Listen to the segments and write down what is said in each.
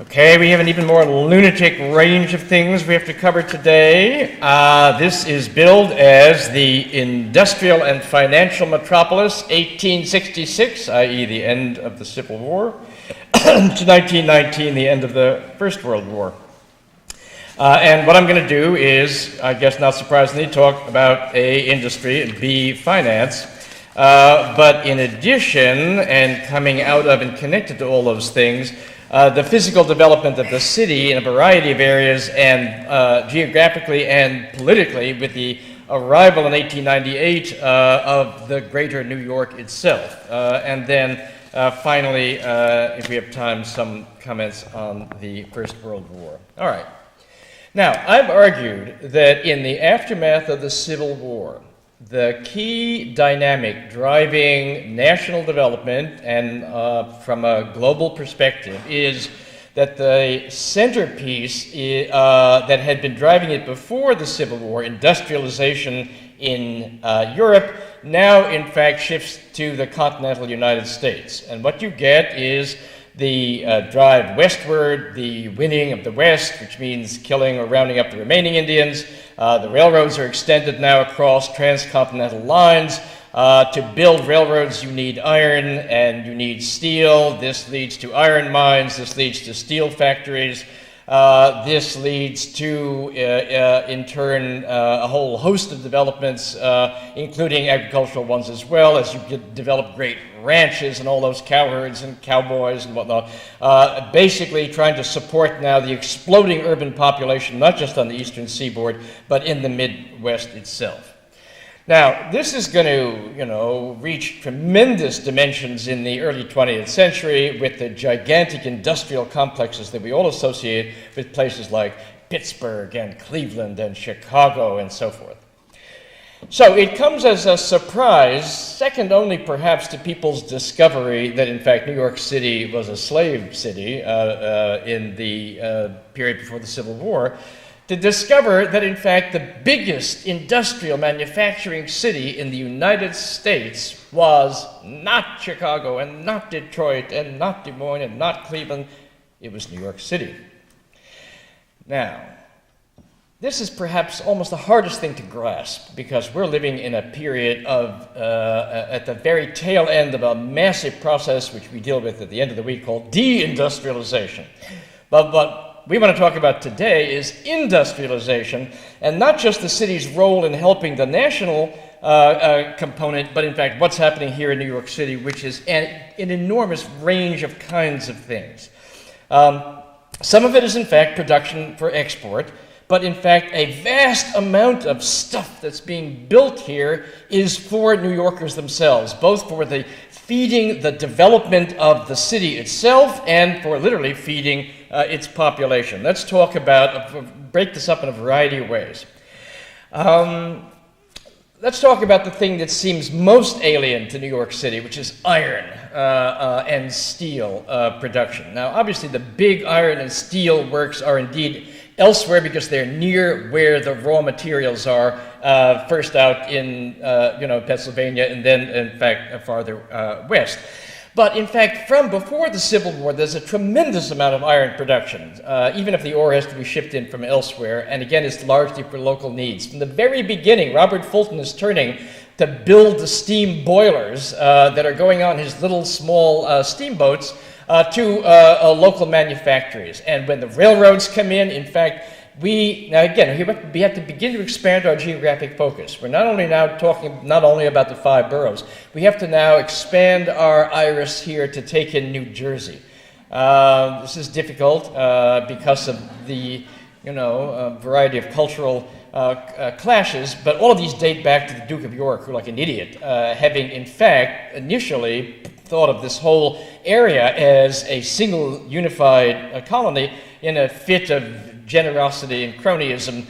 Okay, we have an even more lunatic range of things we have to cover today. This is billed as the Industrial and Financial Metropolis, 1866, i.e. the end of the Civil War, to 1919, the end of the First World War. And what I'm going to do is, I guess not surprisingly, talk about A, industry, and B, finance. But in addition, and coming out of and connected to all those things, the physical development of the city in a variety of areas, and geographically and politically, with the arrival in 1898 of the greater New York itself. And then finally, if we have time, some comments on the First World War. All right. Now, I've argued that in the aftermath of the Civil War, the key dynamic driving national development and from a global perspective is that the centerpiece that had been driving it before the Civil War, industrialization in Europe, now in fact shifts to the continental United States. And what you get is the drive westward, the winning of the West, which means killing or rounding up the remaining Indians. The railroads are extended now across transcontinental lines. To build railroads, you need iron and you need steel. This leads to iron mines. This leads to steel factories. This leads to, in turn, a whole host of developments, including agricultural ones as well, as you develop great ranches and all those cowherds and cowboys and whatnot, basically trying to support now the exploding urban population, not just on the eastern seaboard, but in the Midwest itself. Now, this is going to, reach tremendous dimensions in the early 20th century with the gigantic industrial complexes that we all associate with places like Pittsburgh and Cleveland and Chicago and so forth. So it comes as a surprise, second only perhaps to people's discovery that in fact New York City was a slave city in the period before the Civil War, to discover that in fact the biggest industrial manufacturing city in the United States was not Chicago and not Detroit and not Des Moines and not Cleveland, it was New York City. Now, this is perhaps almost the hardest thing to grasp because we're living in a period of, at the very tail end of a massive process which we deal with at the end of the week called deindustrialization. But what we want to talk about today is industrialization, and not just the city's role in helping the national component, but in fact what's happening here in New York City, which is an enormous range of kinds of things. Some of it is in fact production for export, but in fact a vast amount of stuff that's being built here is for New Yorkers themselves, both for the feeding the development of the city itself and for literally feeding its population. Let's talk about, break this up in a variety of ways. Let's talk about the thing that seems most alien to New York City, which is iron and steel production. Now, obviously, the big iron and steel works are indeed elsewhere because they're near where the raw materials are, first out in Pennsylvania and then, in fact, farther west. But in fact, from before the Civil War, there's a tremendous amount of iron production, even if the ore has to be shipped in from elsewhere, and again, it's largely for local needs. From the very beginning, Robert Fulton is turning to build the steam boilers that are going on his little small steamboats to local manufacturers. And when the railroads come in fact, we have to begin to expand our geographic focus. We're not only now talking not only about the 5 boroughs, we have to now expand our iris here to take in New Jersey. This is difficult because of the variety of cultural clashes, but all of these date back to the Duke of York, who, like an idiot, having in fact initially thought of this whole area as a single unified colony in a fit of generosity and cronyism,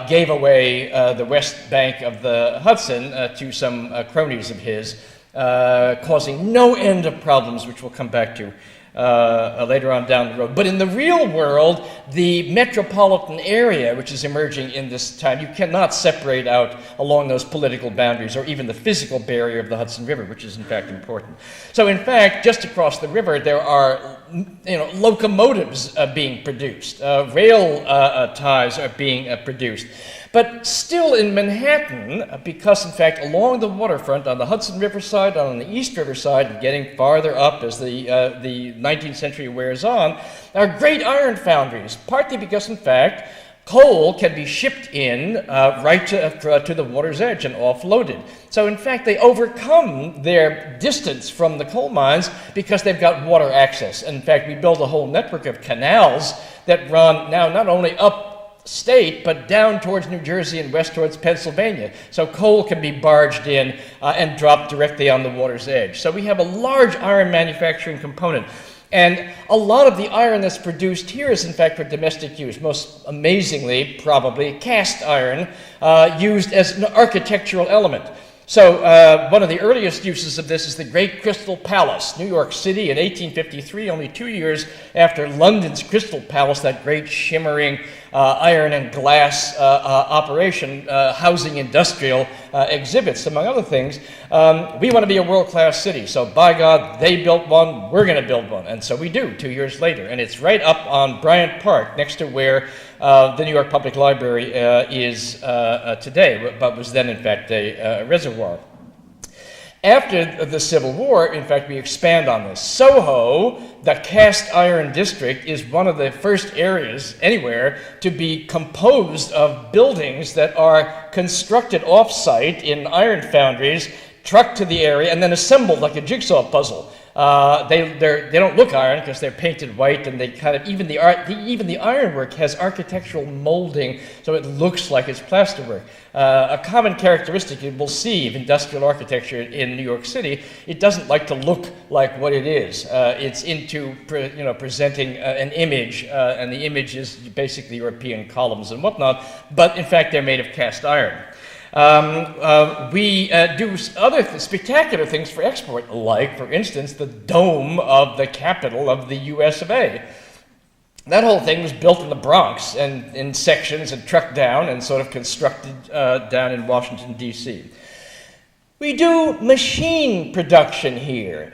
gave away the west bank of the Hudson to some cronies of his, causing no end of problems, which we'll come back to later on down the road. But in the real world, the metropolitan area, which is emerging in this time, you cannot separate out along those political boundaries or even the physical barrier of the Hudson River, which is in fact important. So in fact, just across the river, there are locomotives being produced, rail ties are being produced. But still in Manhattan, because in fact along the waterfront, on the Hudson River side, on the East River side, and getting farther up as the 19th century wears on, are great iron foundries, partly because in fact coal can be shipped in right to the water's edge and offloaded. So in fact they overcome their distance from the coal mines because they've got water access. And in fact we build a whole network of canals that run now not only up state, but down towards New Jersey and west towards Pennsylvania. So coal can be barged in and dropped directly on the water's edge. So we have a large iron manufacturing component. And a lot of the iron that's produced here is in fact for domestic use. Most amazingly, probably, cast iron used as an architectural element. So one of the earliest uses of this is the Great Crystal Palace, New York City in 1853, only 2 years after London's Crystal Palace, that great shimmering iron and glass operation housing industrial exhibits, among other things. We want to be a world-class city, so by God, they built one, we're going to build one. And so we do 2 years later, and it's right up on Bryant Park, next to where the New York Public Library is today, but was then in fact a reservoir. After the Civil War, in fact, we expand on this. Soho, the cast iron district, is one of the first areas anywhere to be composed of buildings that are constructed off-site in iron foundries, trucked to the area, and then assembled like a jigsaw puzzle. They don't look iron because they're painted white, and they kind of even the ironwork has architectural molding, so it looks like it's plasterwork. A common characteristic you will see of industrial architecture in New York City, it doesn't like to look like what it is. It's into presenting an image, and the image is basically European columns and whatnot. But in fact, they're made of cast iron. We do other spectacular things for export, like, for instance, the dome of the capital of the US of A. That whole thing was built in the Bronx and in sections and trucked down and sort of constructed down in Washington, D.C. We do machine production here,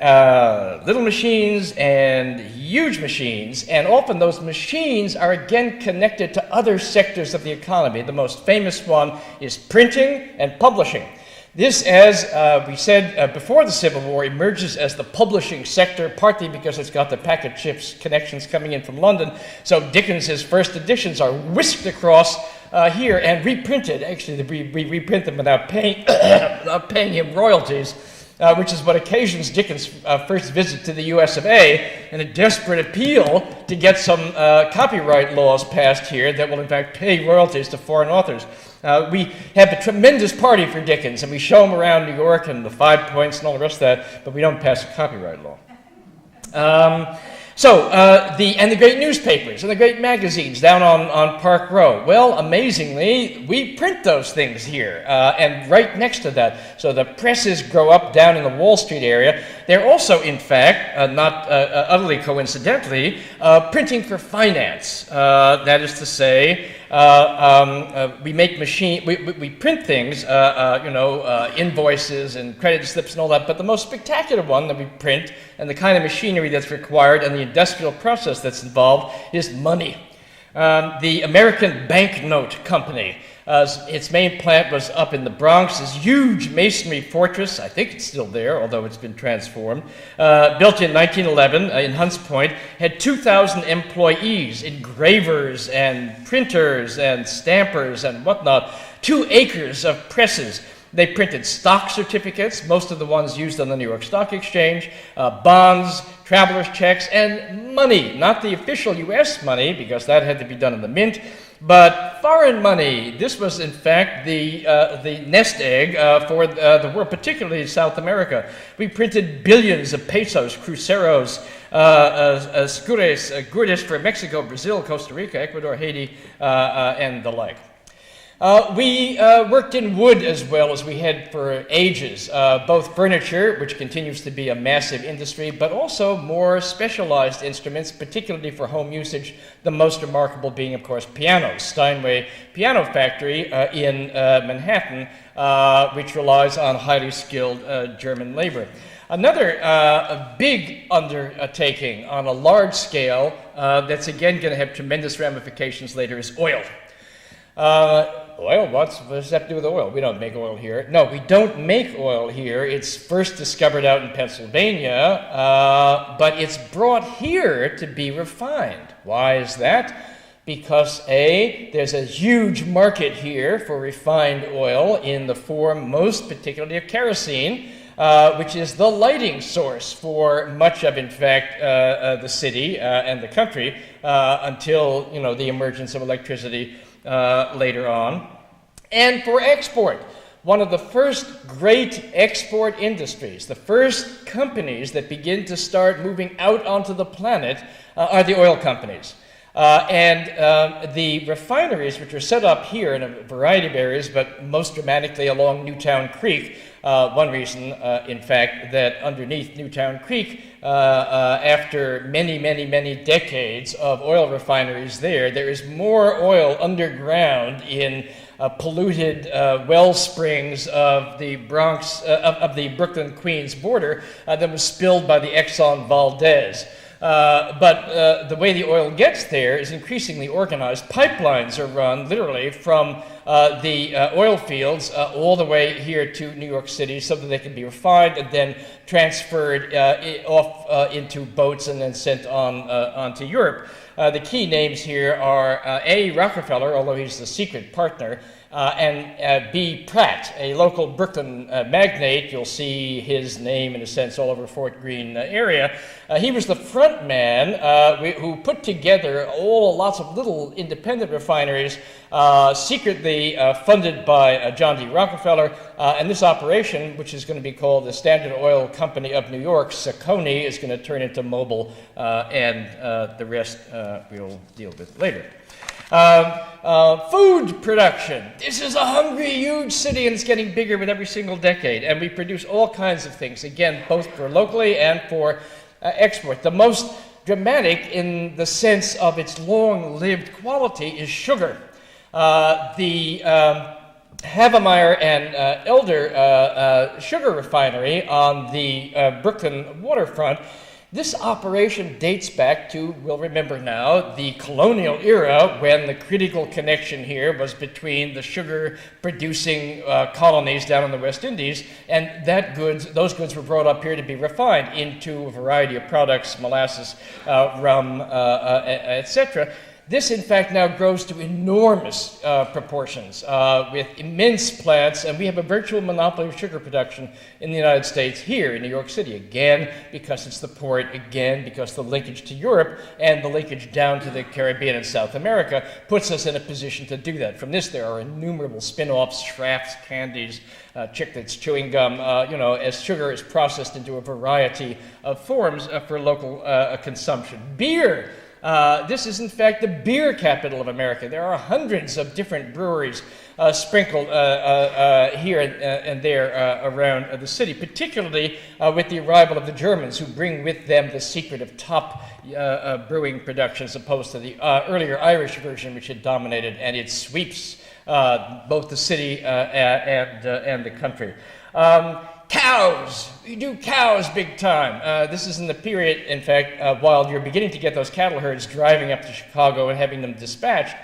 little machines and huge machines, and often those machines are again connected to other sectors of the economy. The most famous one is printing and publishing. This, as we said before the Civil War, emerges as the publishing sector, partly because it's got the packet ships connections coming in from London. So Dickens's first editions are whisked across here and reprinted. Actually, we reprint them without paying him royalties, which is what occasions Dickens' first visit to the US of A, and a desperate appeal to get some copyright laws passed here that will in fact pay royalties to foreign authors. We have a tremendous party for Dickens, and we show him around New York and the 5 Points and all the rest of that, but we don't pass a copyright law. The great newspapers and the great magazines down on Park Row. Well, amazingly, we print those things here, and right next to that. So the presses grow up down in the Wall Street area. They're also, in fact, not utterly coincidentally, printing for finance. That is to say, we make we print things, invoices and credit slips and all that, but the most spectacular one that we print, and the kind of machinery that's required and the industrial process that's involved, is money. The American Banknote Company, its main plant was up in the Bronx, this huge masonry fortress. I think it's still there, although it's been transformed. Built in 1911 in Hunts Point, had 2,000 employees, engravers and printers and stampers and whatnot, 2 acres of presses. They printed stock certificates, most of the ones used on the New York Stock Exchange, bonds, traveler's checks, and money. Not the official U.S. money, because that had to be done in the mint, but foreign money. This was, in fact, the nest egg for the world, particularly South America. We printed billions of pesos, cruceros, escudos, guardas for Mexico, Brazil, Costa Rica, Ecuador, Haiti, and the like. We worked in wood as well as we had for ages, both furniture, which continues to be a massive industry, but also more specialized instruments, particularly for home usage, the most remarkable being, of course, pianos. Steinway Piano Factory in Manhattan, which relies on highly skilled German labor. Another big undertaking on a large scale that's again going to have tremendous ramifications later is oil. Oil? What does that have to do with oil? We don't make oil here. No, we don't make oil here. It's first discovered out in Pennsylvania, but it's brought here to be refined. Why is that? Because A, there's a huge market here for refined oil in the form, most particularly of kerosene, which is the lighting source for much of, in fact, the city and the country until, the emergence of electricity later on. And for export, one of the first great export industries, the first companies that begin to start moving out onto the planet are the oil companies. The refineries, which are set up here in a variety of areas, but most dramatically along Newtown Creek, one reason, in fact, that underneath Newtown Creek, after many decades of oil refineries there is more oil underground in polluted well springs of the Bronx, of the Brooklyn-Queens border that was spilled by the Exxon Valdez. But the way the oil gets there is increasingly organized. Pipelines are run literally from the oil fields all the way here to New York City so that they can be refined and then transferred off into boats and then sent on to Europe. The key names here are A. Rockefeller, although he's the secret partner, and B. Pratt, a local Brooklyn magnate. You'll see his name, in a sense, all over Fort Greene area. He was the front man who put together lots of little independent refineries, secretly funded by John D. Rockefeller. And this operation, which is going to be called the Standard Oil Company of New York, Saccone, is going to turn into Mobil, and the rest we'll deal with later. Food production. This is a hungry, huge city, and it's getting bigger with every single decade. And we produce all kinds of things, again, both for locally and for export. The most dramatic in the sense of its long-lived quality is sugar. The Havemeyer and Elder sugar refinery on the Brooklyn waterfront. This operation dates back to, we'll remember now, the colonial era when the critical connection here was between the sugar-producing colonies down in the West Indies, and those goods were brought up here to be refined into a variety of products, molasses, rum, etc. This, in fact, now grows to enormous proportions with immense plants, and we have a virtual monopoly of sugar production in the United States here in New York City, again, because it's the port, again, because the linkage to Europe and the linkage down to the Caribbean and South America puts us in a position to do that. From this, there are innumerable spin-offs, Schrafts, candies, chiclets, chewing gum, as sugar is processed into a variety of forms for local consumption. Beer. This is, in fact, the beer capital of America. There are hundreds of different breweries sprinkled here and there around the city, particularly with the arrival of the Germans, who bring with them the secret of top brewing production, as opposed to the earlier Irish version, which had dominated, and it sweeps both the city and the country. Cows. We do cows big time. This is in the period, in fact, while you're beginning to get those cattle herds driving up to Chicago and having them dispatched.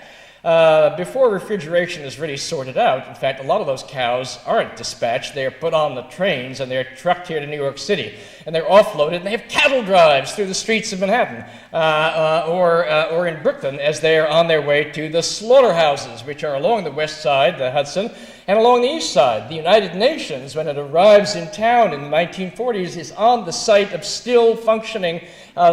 Before refrigeration is really sorted out, in fact, a lot of those cows aren't dispatched. They are put on the trains and they're trucked here to New York City. And they're offloaded, and they have cattle drives through the streets of Manhattan or in Brooklyn as they're on their way to the slaughterhouses, which are along the west side, the Hudson, and along the east side. The United Nations, when it arrives in town in the 1940s, is on the site of still functioning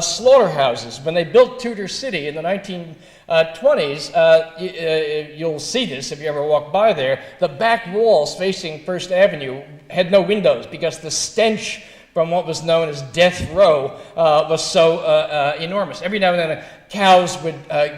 slaughterhouses. When they built Tudor City in the 1920s, you'll see this if you ever walk by there. The back walls facing First Avenue had no windows because the stench from what was known as death row was so enormous. Every now and then cows would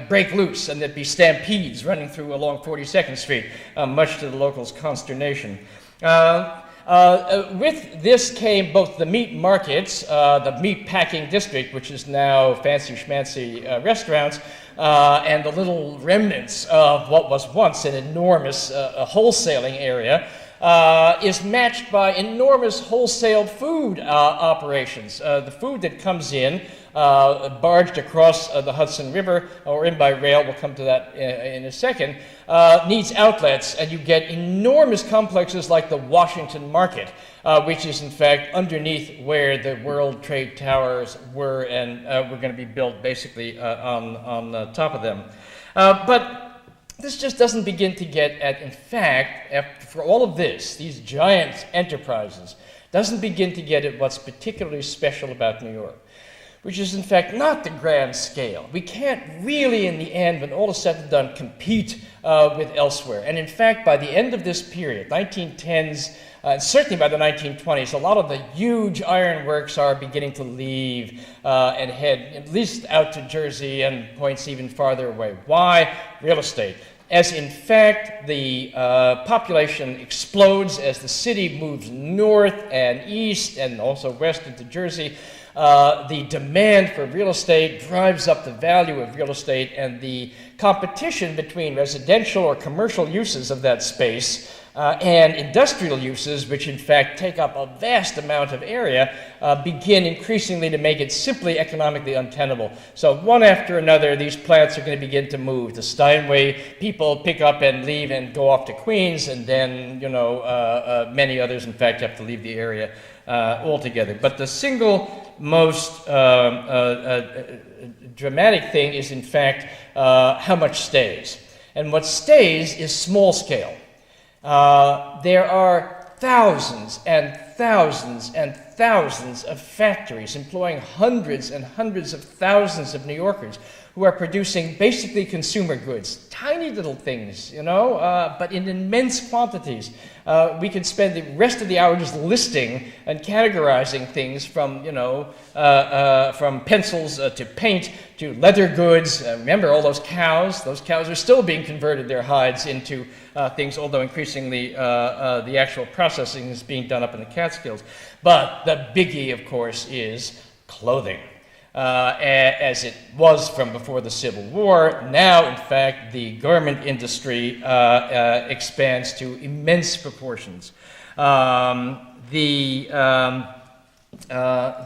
break loose and there'd be stampedes running through along 42nd Street, much to the locals' consternation. With this came both the meat markets, the meat packing district, which is now fancy schmancy restaurants, and the little remnants of what was once an enormous wholesaling area, is matched by enormous wholesale food operations. The food that comes in, barged across the Hudson River or in by rail, we'll come to that in a second, needs outlets, and you get enormous complexes like the Washington Market, which is in fact underneath where the World Trade Towers were, and were going to be built basically on top of them. But this just doesn't begin to get at, in fact, for all of this, these giant enterprises, doesn't begin to get at what's particularly special about New York, which is in fact not the grand scale. We can't really, in the end, when all is said and done, compete with elsewhere. And in fact, by the end of this period, 1910s, and certainly by the 1920s, a lot of the huge ironworks are beginning to leave and head at least out to Jersey and points even farther away. Why? Real estate. As in fact, the population explodes as the city moves north and east and also west into Jersey. The demand for real estate drives up the value of real estate, and the competition between residential or commercial uses of that space and industrial uses, which in fact take up a vast amount of area, begin increasingly to make it simply economically untenable. So one after another, these plants are going to begin to move. The Steinway people pick up and leave and go off to Queens, and then, you know, many others in fact have to leave the area altogether. But the single most dramatic thing is in fact how much stays. And what stays is small scale. There are thousands and thousands and thousands of factories employing hundreds and hundreds of thousands of New Yorkers who are producing basically consumer goods, tiny little things, you know, but in immense quantities. We could spend the rest of the hour just listing and categorizing things from, you know, from pencils to paint to leather goods. Remember all those cows? Those cows are still being converted, their hides, into things, although increasingly the actual processing is being done up in the Catskills. But the biggie, of course, is clothing. As it was from before the Civil War. Now, in fact, the garment industry expands to immense proportions. The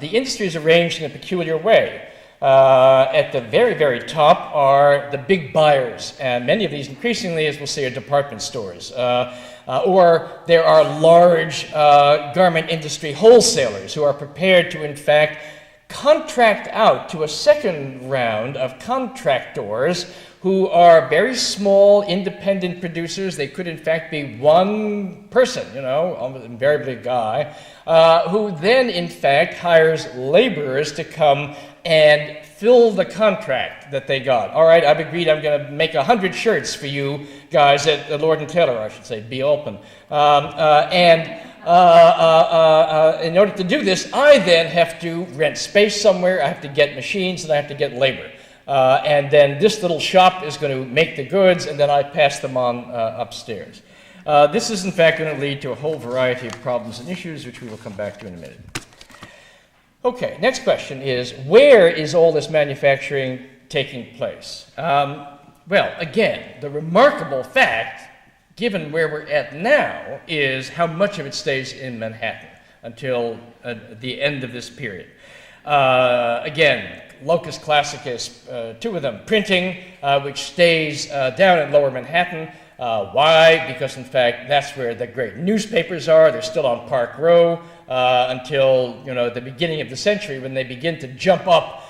industry is arranged in a peculiar way. At the very, very top are the big buyers, and many of these increasingly, as we'll see, are department stores. Or there are large garment industry wholesalers who are prepared to, in fact, contract out to a second round of contractors who are very small, independent producers. They could, in fact, be one person, you know, almost invariably a guy, who then, in fact, hires laborers to come and fill the contract that they got. All right, I've agreed I'm going to make 100 shirts for you guys at Lord & Taylor, I should say, be open. In order to do this, I then have to rent space somewhere, I have to get machines, and I have to get labor. And then this little shop is going to make the goods, and then I pass them on upstairs. This is in fact going to lead to a whole variety of problems and issues, which we will come back to in a minute. Okay, next question is, where is all this manufacturing taking place? Well, again, the remarkable fact, given where we're at now, is how much of it stays in Manhattan until the end of this period. Again, locus classicus, two of them. Printing, which stays down in lower Manhattan. Why? Because, in fact, that's where the great newspapers are. They're still on Park Row until, you know, the beginning of the century, when they begin to jump up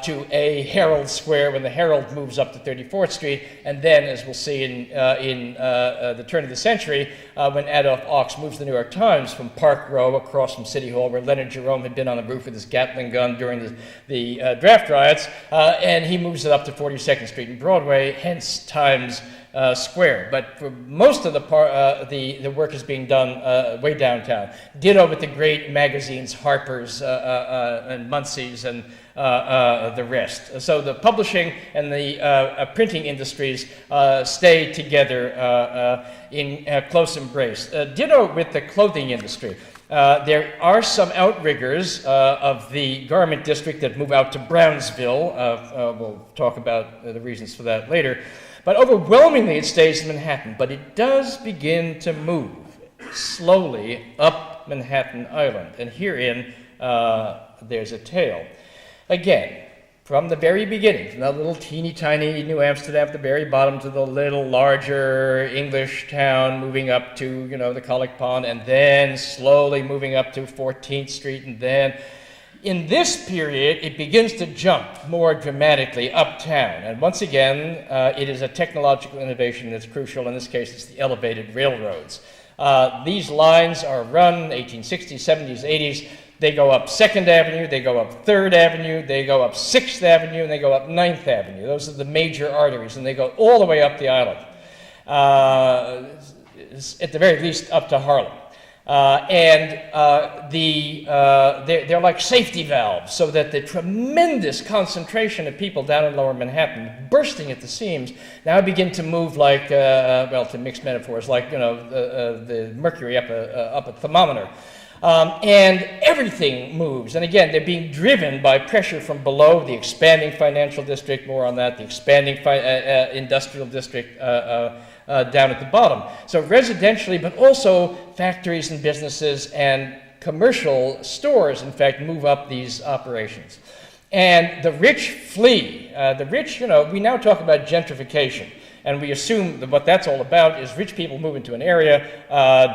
to a Herald Square when the Herald moves up to 34th Street, and then, as we'll see in the turn of the century, when Adolph Ochs moves the New York Times from Park Row across from City Hall, where Leonard Jerome had been on the roof with his Gatling gun during the draft riots, and he moves it up to 42nd Street and Broadway, hence Times Square. But for most of the work is being done way downtown. Ditto with the great magazines, Harper's and Muncie's and the rest. So the publishing and the printing industries stay together in close embrace. Ditto with the clothing industry. There are some outriggers of the garment district that move out to Brownsville. We'll talk about the reasons for that later. But overwhelmingly it stays in Manhattan. But it does begin to move slowly up Manhattan Island. And herein there's a tale. Again, from the very beginning, from that little teeny tiny New Amsterdam at the very bottom to the little larger English town, moving up to, the Colic Pond, and then slowly moving up to 14th Street, and then in this period, it begins to jump more dramatically uptown. And once again, it is a technological innovation that's crucial. In this case, it's the elevated railroads. These lines are run 1860s, 70s, 80s. They go up 2nd Avenue, they go up 3rd Avenue, they go up 6th Avenue, and they go up 9th Avenue. Those are the major arteries, and they go all the way up the island, at the very least up to Harlem. They're like safety valves, so that the tremendous concentration of people down in Lower Manhattan, bursting at the seams, now begin to move like, to mix metaphors, like the mercury up a thermometer. And everything moves. And again, they're being driven by pressure from below, the expanding financial district, more on that, the expanding industrial district down at the bottom. So residentially, but also factories and businesses and commercial stores, in fact, move up these operations. And the rich flee. The rich, we now talk about gentrification. And we assume that what that's all about is rich people move into an area,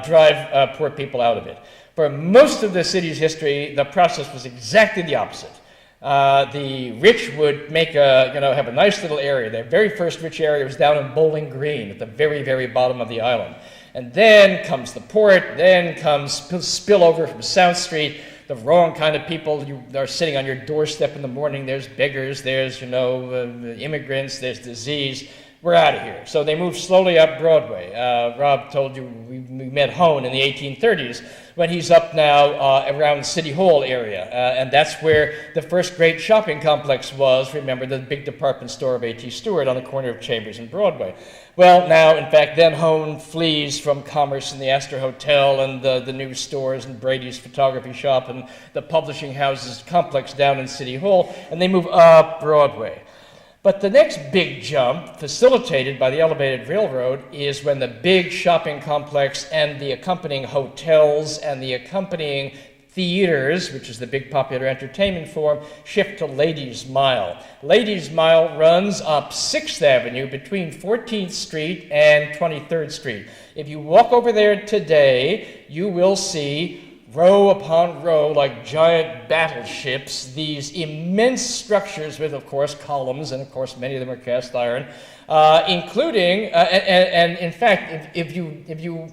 drive poor people out of it. For most of the city's history, the process was exactly the opposite. The rich would make have a nice little area. Their very first rich area was down in Bowling Green at the very, very bottom of the island. And then comes the port, then comes spillover from South Street. The wrong kind of people are sitting on your doorstep in the morning. There's beggars, there's, immigrants, there's disease. We're out of here. So they moved slowly up Broadway. Rob told you we met Hone in the 1830s, when he's up now around City Hall area. And that's where the first great shopping complex was. Remember, the big department store of A.T. Stewart on the corner of Chambers and Broadway. Well, now, in fact, then Hone flees from Commerce and the Astor Hotel and the new stores and Brady's photography shop and the publishing houses complex down in City Hall, and they move up Broadway. But the next big jump, facilitated by the elevated railroad, is when the big shopping complex and the accompanying hotels and the accompanying theaters, which is the big popular entertainment form, shift to Ladies' Mile. Ladies' Mile runs up 6th Avenue between 14th Street and 23rd Street. If you walk over there today, you will see row upon row, like giant battleships, these immense structures with, of course, columns, and of course many of them are cast iron, including, and in fact, if you've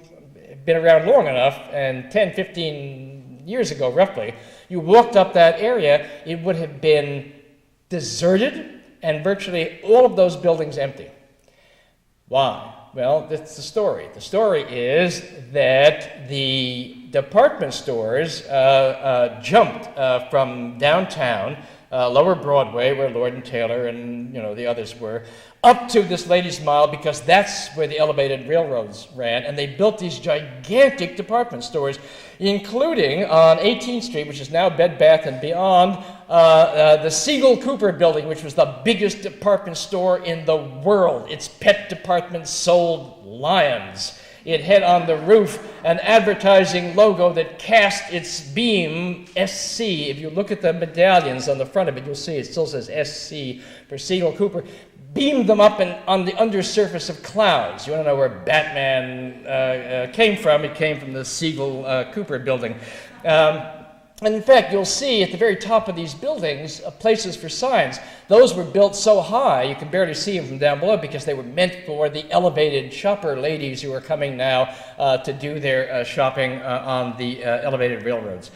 been around long enough, and 10, 15 years ago roughly, you walked up that area, it would have been deserted and virtually all of those buildings empty. Why? Well, that's the story. The story is that the department stores jumped from downtown, Lower Broadway, where Lord and Taylor and the others were, up to this Ladies' Mile, because that's where the elevated railroads ran, and they built these gigantic department stores, including on 18th Street, which is now Bed Bath & Beyond, the Siegel Cooper building, which was the biggest department store in the world. Its pet department sold lions. It had on the roof an advertising logo that cast its beam SC. If you look at the medallions on the front of it, you'll see it still says SC for Siegel Cooper. Beamed them up on the undersurface of clouds. You want to know where Batman came from? It came from the Siegel Cooper building. And in fact, you'll see at the very top of these buildings places for signs. Those were built so high you can barely see them from down below, because they were meant for the elevated shopper ladies who are coming now to do their shopping on the elevated railroads.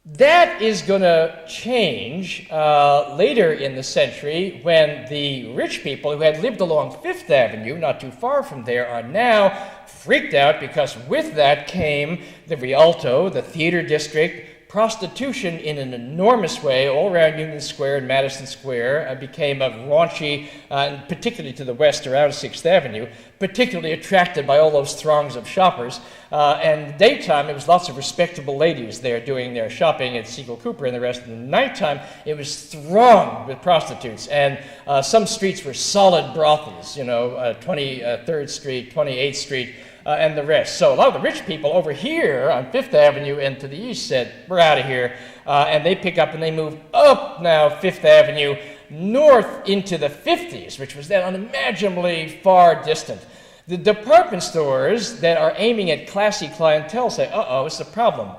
That is going to change later in the century when the rich people who had lived along Fifth Avenue, not too far from there, are now freaked out because with that came the Rialto, the theater district, prostitution in an enormous way all around Union Square and Madison Square became a raunchy, and particularly to the west around Sixth Avenue, particularly attracted by all those throngs of shoppers. And daytime, it was lots of respectable ladies there doing their shopping at Siegel Cooper and the rest. In the nighttime, it was thronged with prostitutes. And some streets were solid brothels, 23rd Street, 28th Street, and the rest. So a lot of the rich people over here on Fifth Avenue and to the east said, we're out of here. And they pick up and they move up now Fifth Avenue north into the 50s, which was then unimaginably far distant. The department stores that are aiming at classy clientele say, uh-oh, it's a problem.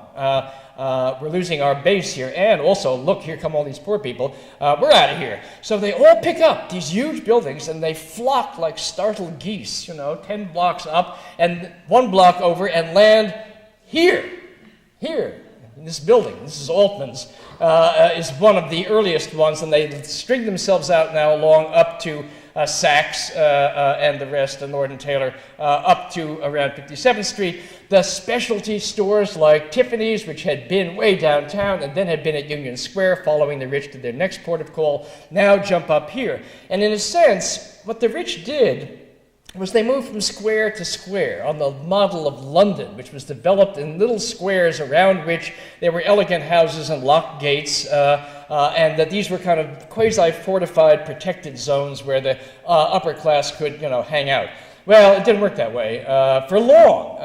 We're losing our base here. And also, look, here come all these poor people. We're out of here. So they all pick up these huge buildings and they flock like startled geese, 10 blocks up and 1 block over and land here, in this building. This is Altman's, is one of the earliest ones, and they string themselves out now along up to Saks and the rest, and Lord & Taylor, up to around 57th Street. The specialty stores like Tiffany's, which had been way downtown and then had been at Union Square, following the rich to their next port of call, now jump up here. And in a sense, what the rich did was they moved from square to square on the model of London, which was developed in little squares around which there were elegant houses and locked gates, and that these were kind of quasi-fortified protected zones where the upper class could, hang out. Well, it didn't work that way for long.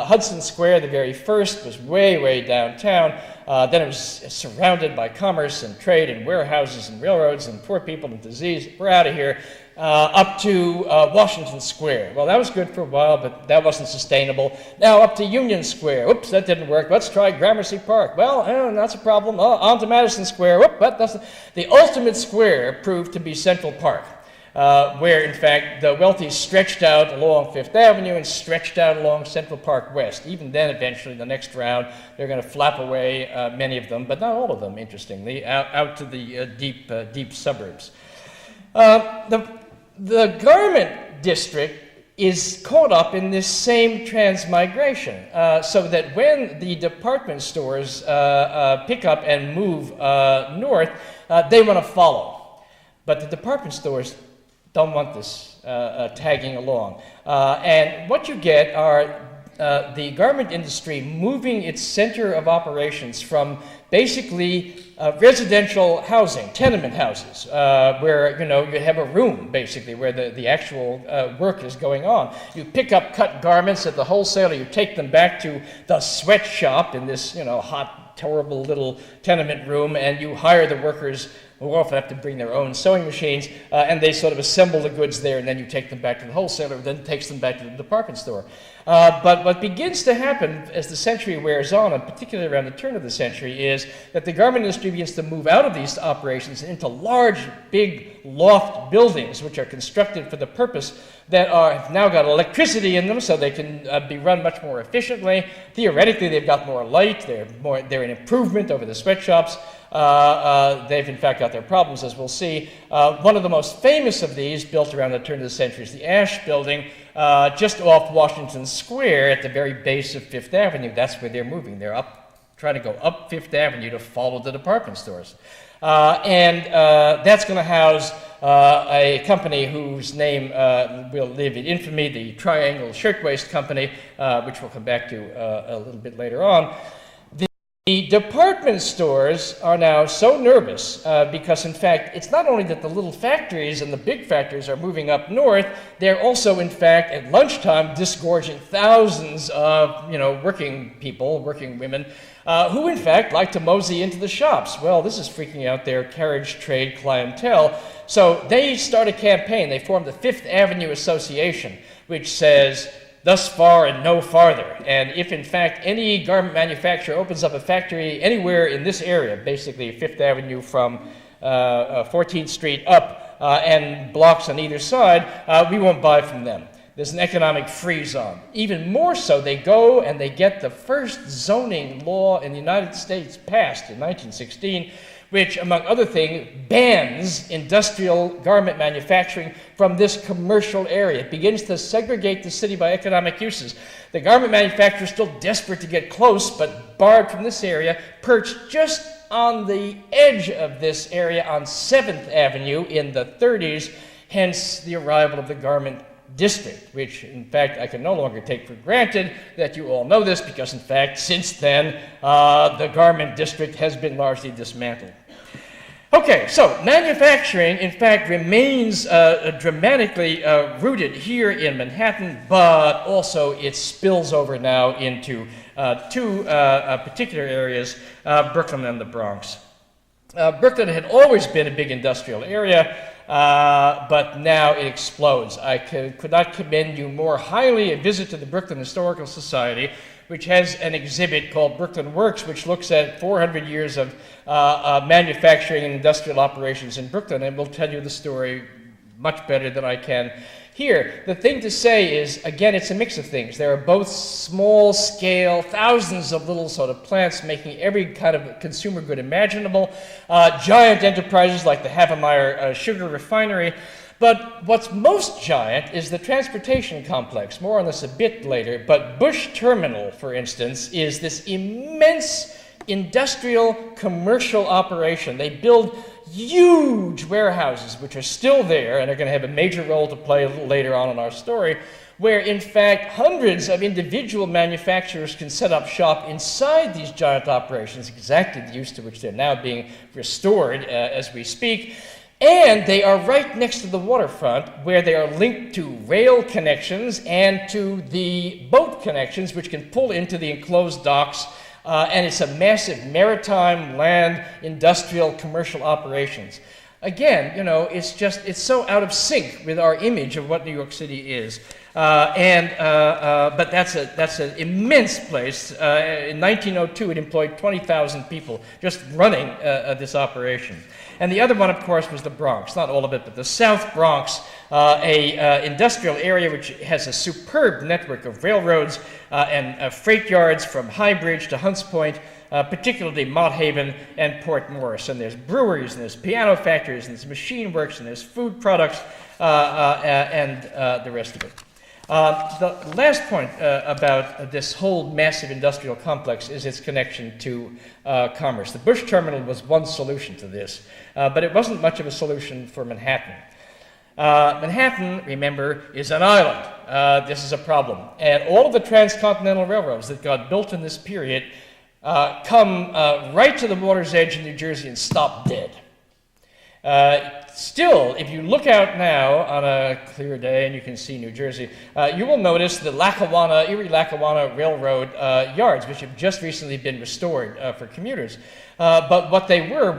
Hudson Square, the very first, was way, way downtown. Then it was surrounded by commerce and trade and warehouses and railroads and poor people and disease. We're out of here. Up to Washington Square. Well, that was good for a while, but that wasn't sustainable. Now up to Union Square. Oops, that didn't work. Let's try Gramercy Park. Well, that's a problem. On to Madison Square. Whoop, that's the ultimate square proved to be Central Park, where, in fact, the wealthy stretched out along Fifth Avenue and stretched out along Central Park West. Even then, eventually, the next round, they're going to flap away, many of them, but not all of them, interestingly, out to the deep suburbs. The garment district is caught up in this same transmigration, so that when the department stores pick up and move north, they want to follow. But the department stores don't want this tagging along. And what you get are the garment industry moving its center of operations from basically residential housing, tenement houses, where you have a room basically where the actual work is going on. You pick up cut garments at the wholesaler, you take them back to the sweatshop in this hot, terrible little tenement room, and you hire the workers who often have to bring their own sewing machines, and they sort of assemble the goods there, and then you take them back to the wholesaler, who then takes them back to the department store. But what begins to happen as the century wears on, and particularly around the turn of the century, is that the garment industry begins to move out of these operations into large, big loft buildings, which are constructed for the purpose, that have now got electricity in them, so they can be run much more efficiently. Theoretically, they've got more light. They're an improvement over the sweatshops. They've in fact got their problems, as we'll see. One of the most famous of these, built around the turn of the century, is the Ash Building, just off Washington Square at the very base of Fifth Avenue. That's where they're moving. They're trying to go up Fifth Avenue to follow the department stores. And that's going to house a company whose name will live in infamy, the Triangle Shirtwaist Company, which we'll come back to a little bit later on. The department stores are now so nervous because, in fact, it's not only that the little factories and the big factories are moving up north, they're also, in fact, at lunchtime disgorging thousands of, working people, working women, who, in fact, like to mosey into the shops. Well, this is freaking out their carriage trade clientele. So they start a campaign. They form the Fifth Avenue Association, which says, thus far and no farther. And if, in fact, any garment manufacturer opens up a factory anywhere in this area, basically Fifth Avenue from 14th Street up and blocks on either side, we won't buy from them. there's an economic freeze on. Even more so, they go and they get the first zoning law in the United States passed in 1916, which, among other things, bans industrial garment manufacturing from this commercial area. It begins to segregate the city by economic uses. The garment manufacturers still desperate to get close, but barred from this area, perched just on the edge of this area on 7th Avenue in the 30s, hence the arrival of the garment district, which in fact I can no longer take for granted that you all know this, because in fact since then the garment district has been largely dismantled. Okay, so manufacturing in fact remains dramatically rooted here in Manhattan, but also it spills over now into two particular areas, Brooklyn and the Bronx. Brooklyn had always been a big industrial area, but now it explodes. I could not commend you more highly a visit to the Brooklyn Historical Society, which has an exhibit called Brooklyn Works, which looks at 400 years of manufacturing and industrial operations in Brooklyn, and will tell you the story much better than I can here. The thing to say is, again, it's a mix of things. There are both small scale, thousands of little sort of plants making every kind of consumer good imaginable, giant enterprises like the Havemeyer sugar refinery. But what's most giant is the transportation complex. More on this a bit later. But Bush Terminal, for instance, is this immense industrial commercial operation. They build huge warehouses, which are still there and are going to have a major role to play a little later on in our story, where in fact hundreds of individual manufacturers can set up shop inside these giant operations, exactly the use to which they're now being restored as we speak. And they are right next to the waterfront, where they are linked to rail connections and to the boat connections, which can pull into the enclosed docks. And it's a massive maritime, land, industrial, commercial operations. Again, you know, it's so out of sync with our image of what New York City is. But that's an immense place. In 1902, it employed 20,000 people just running this operation. And the other one, of course, was the Bronx. Not all of it, but the South Bronx, an industrial area which has a superb network of railroads and freight yards from High Bridge to Hunts Point, particularly Mott Haven and Port Morris. And there's breweries, and there's piano factories, and there's machine works, and there's food products, and the rest of it. The last point about this whole massive industrial complex is its connection to commerce. The Bush Terminal was one solution to this, but it wasn't much of a solution for Manhattan. Manhattan, remember, is an island. This is a problem. And all of the transcontinental railroads that got built in this period come right to the water's edge in New Jersey and stop dead. Still, if you look out now on a clear day and you can see New Jersey, you will notice the Erie-Lackawanna Railroad yards, which have just recently been restored for commuters. But what they were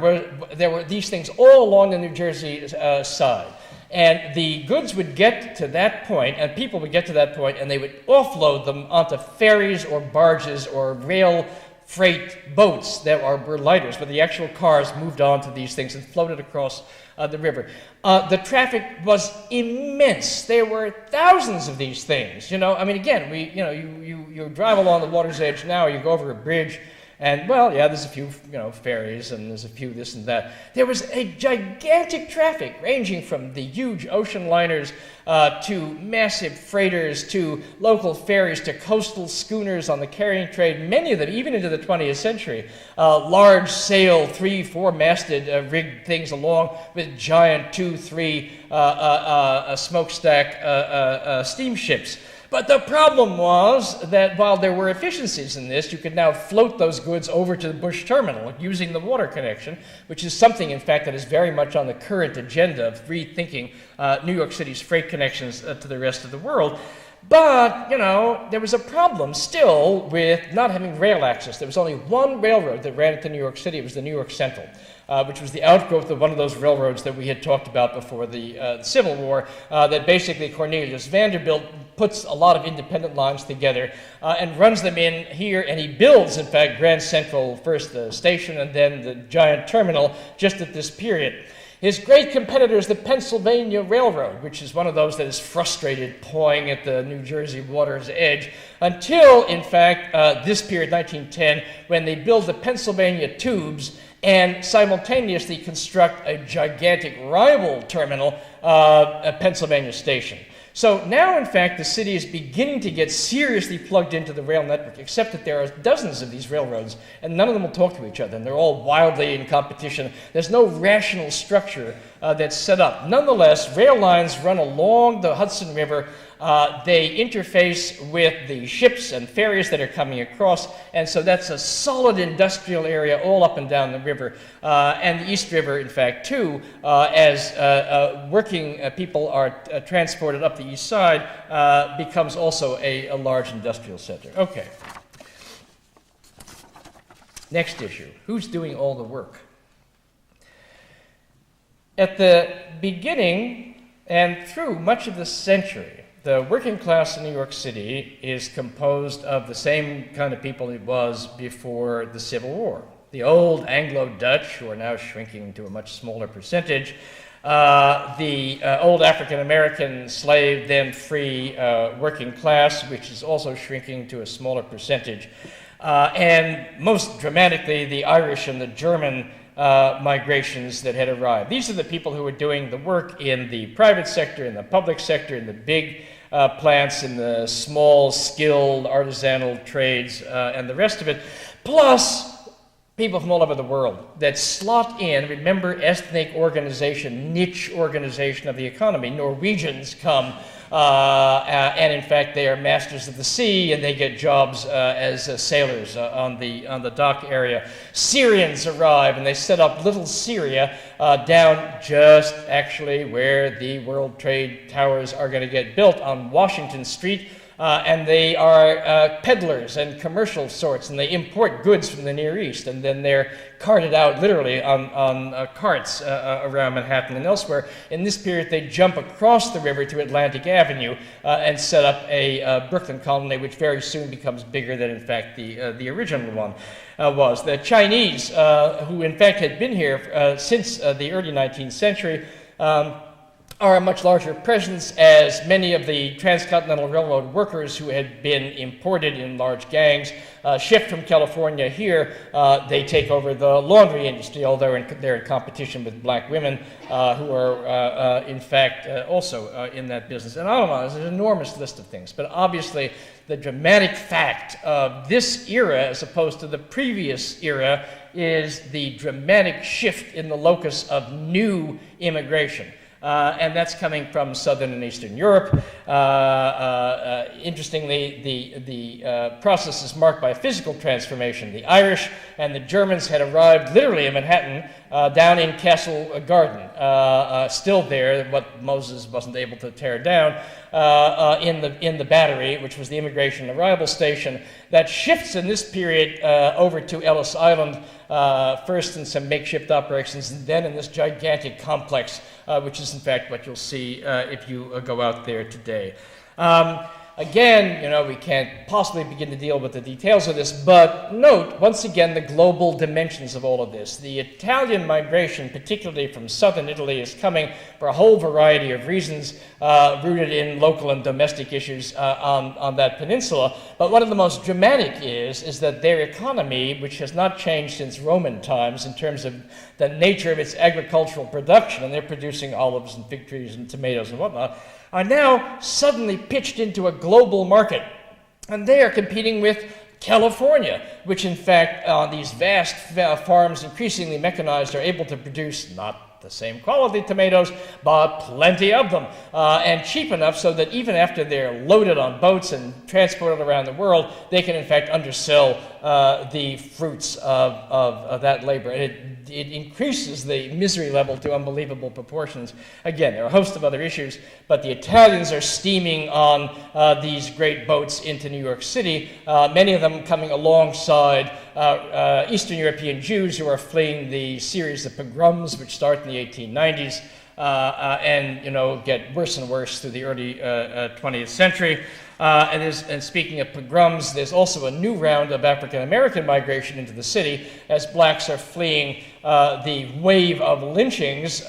there were these things all along the New Jersey side. And the goods would get to that point, and people would get to that point, and they would offload them onto ferries or barges or rail freight boats that were lighters, but the actual cars moved on to these things and floated across the river. The traffic was immense. There were thousands of these things. You know, I mean, again, you drive along the water's edge now, you go over a bridge, and well, yeah, there's a few, ferries, and there's a few this and that. There was a gigantic traffic ranging from the huge ocean liners to massive freighters, to local ferries, to coastal schooners on the carrying trade, many of them even into the 20th century. Large sail, 3-4 masted rigged things along with giant 2-3 smokestack steamships. But the problem was that while there were efficiencies in this, you could now float those goods over to the Bush Terminal using the water connection, which is something, in fact, that is very much on the current agenda of rethinking New York City's freight connections to the rest of the world. But, there was a problem still with not having rail access. There was only one railroad that ran into New York City. It was the New York Central, which was the outgrowth of one of those railroads that we had talked about before the Civil War, that basically Cornelius Vanderbilt puts a lot of independent lines together and runs them in here, and he builds, in fact, Grand Central, first the station and then the giant terminal, just at this period. His great competitor is the Pennsylvania Railroad, which is one of those that is frustrated, pawing at the New Jersey water's edge, until, in fact, this period, 1910, when they build the Pennsylvania tubes and simultaneously construct a gigantic rival terminal, at Pennsylvania Station. So now, in fact, the city is beginning to get seriously plugged into the rail network, except that there are dozens of these railroads, and none of them will talk to each other, and they're all wildly in competition. There's no rational structure that's set up. Nonetheless, rail lines run along the Hudson River. They interface with the ships and ferries that are coming across, and so that's a solid industrial area all up and down the river, and the East River, in fact, too, as working people are transported up the east side, becomes also a large industrial center. Okay. Next issue. Who's doing all the work? At the beginning and through much of the century, the working class in New York City is composed of the same kind of people it was before the Civil War. The old Anglo-Dutch, who are now shrinking to a much smaller percentage, the old African-American slave, then free working class, which is also shrinking to a smaller percentage, and most dramatically, the Irish and the German migrations that had arrived. These are the people who were doing the work in the private sector, in the public sector, in the big plants, in the small, skilled, artisanal trades, and the rest of it, plus people from all over the world that slot in. Remember, ethnic organization, niche organization of the economy. Norwegians come, and in fact, they are masters of the sea, and they get jobs as sailors on the dock area. Syrians arrive, and they set up Little Syria down just actually where the World Trade Towers are going to get built on Washington Street. And they are peddlers and commercial sorts, and they import goods from the Near East, and then they're carted out literally on carts around Manhattan and elsewhere. In this period, they jump across the river to Atlantic Avenue and set up a Brooklyn colony, which very soon becomes bigger than, in fact, the original one was. The Chinese, who in fact had been here since the early 19th century, are a much larger presence, as many of the transcontinental railroad workers who had been imported in large gangs shift from California here. They take over the laundry industry, although they're in competition with black women who are, in fact, also in that business. And I don't know, there's an enormous list of things. But obviously, the dramatic fact of this era, as opposed to the previous era, is the dramatic shift in the locus of new immigration. And that's coming from Southern and Eastern Europe. Interestingly, the process is marked by a physical transformation. The Irish and the Germans had arrived literally in Manhattan, down in Castle Garden, still there, what Moses wasn't able to tear down, in the Battery, which was the immigration arrival station. That shifts in this period over to Ellis Island, first in some makeshift operations, and then in this gigantic complex, which is in fact what you'll see if you go out there today. Again, you know, we can't possibly begin to deal with the details of this, but note, once again, the global dimensions of all of this. The Italian migration, particularly from southern Italy, is coming for a whole variety of reasons, rooted in local and domestic issues on that peninsula. But one of the most dramatic is that their economy, which has not changed since Roman times in terms of the nature of its agricultural production, and they're producing olives and fig trees and tomatoes and whatnot, are now suddenly pitched into a global market. And they are competing with California, which in fact, these vast farms, increasingly mechanized, are able to produce not the same quality tomatoes, but plenty of them, and cheap enough so that even after they're loaded on boats and transported around the world, they can in fact undersell the fruits of that labor. And it increases the misery level to unbelievable proportions. Again, there are a host of other issues, but the Italians are steaming on these great boats into New York City, many of them coming alongside Eastern European Jews who are fleeing the series of pogroms which start in the 1890s and, you know, get worse and worse through the early 20th century. And speaking of pogroms, there's also a new round of African-American migration into the city as blacks are fleeing the wave of lynchings,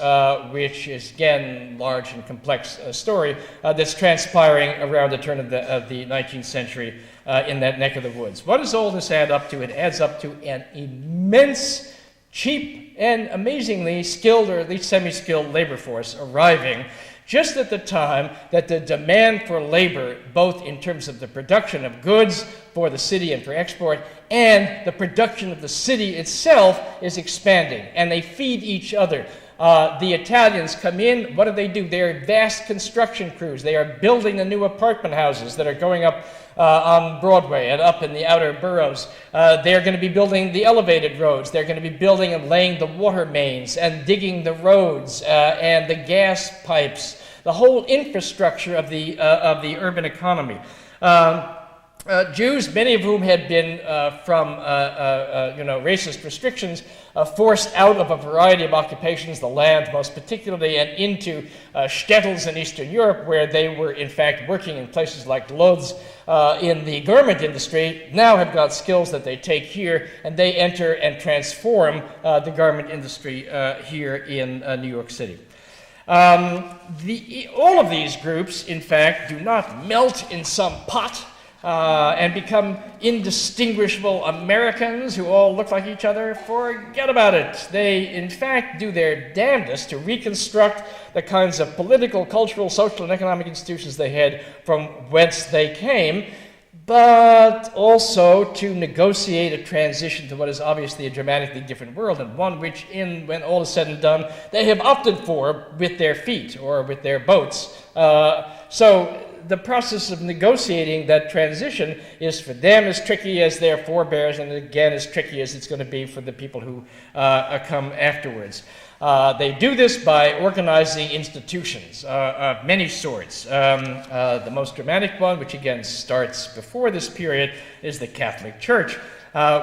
which is, again, large and complex story that's transpiring around the turn of the 19th century in that neck of the woods. What does all this add up to? It adds up to an immense, cheap, and amazingly skilled, or at least semi-skilled, labor force arriving just at the time that the demand for labor, both in terms of the production of goods for the city and for export, and the production of the city itself is expanding, and they feed each other. The Italians come in, what do? They're vast construction crews. They are building the new apartment houses that are going up on Broadway and up in the outer boroughs. They're going to be building the elevated roads. They're going to be building and laying the water mains and digging the roads and the gas pipes, the whole infrastructure of the urban economy. Jews, many of whom had been from racist restrictions, forced out of a variety of occupations, the land most particularly, and into shtetls in Eastern Europe, where they were in fact working in places like Lodz in the garment industry, now have got skills that they take here, and they enter and transform the garment industry here in New York City. All of these groups, in fact, do not melt in some pot and become indistinguishable Americans who all look like each other. Forget about it. They, in fact, do their damnedest to reconstruct the kinds of political, cultural, social, and economic institutions they had from whence they came, but also to negotiate a transition to what is obviously a dramatically different world, and one which, when all is said and done, they have opted for with their feet or with their boats. So the process of negotiating that transition is for them as tricky as their forebears, and again as tricky as it's going to be for the people who come afterwards. They do this by organizing institutions of many sorts. The most dramatic one, which again starts before this period, is the Catholic Church,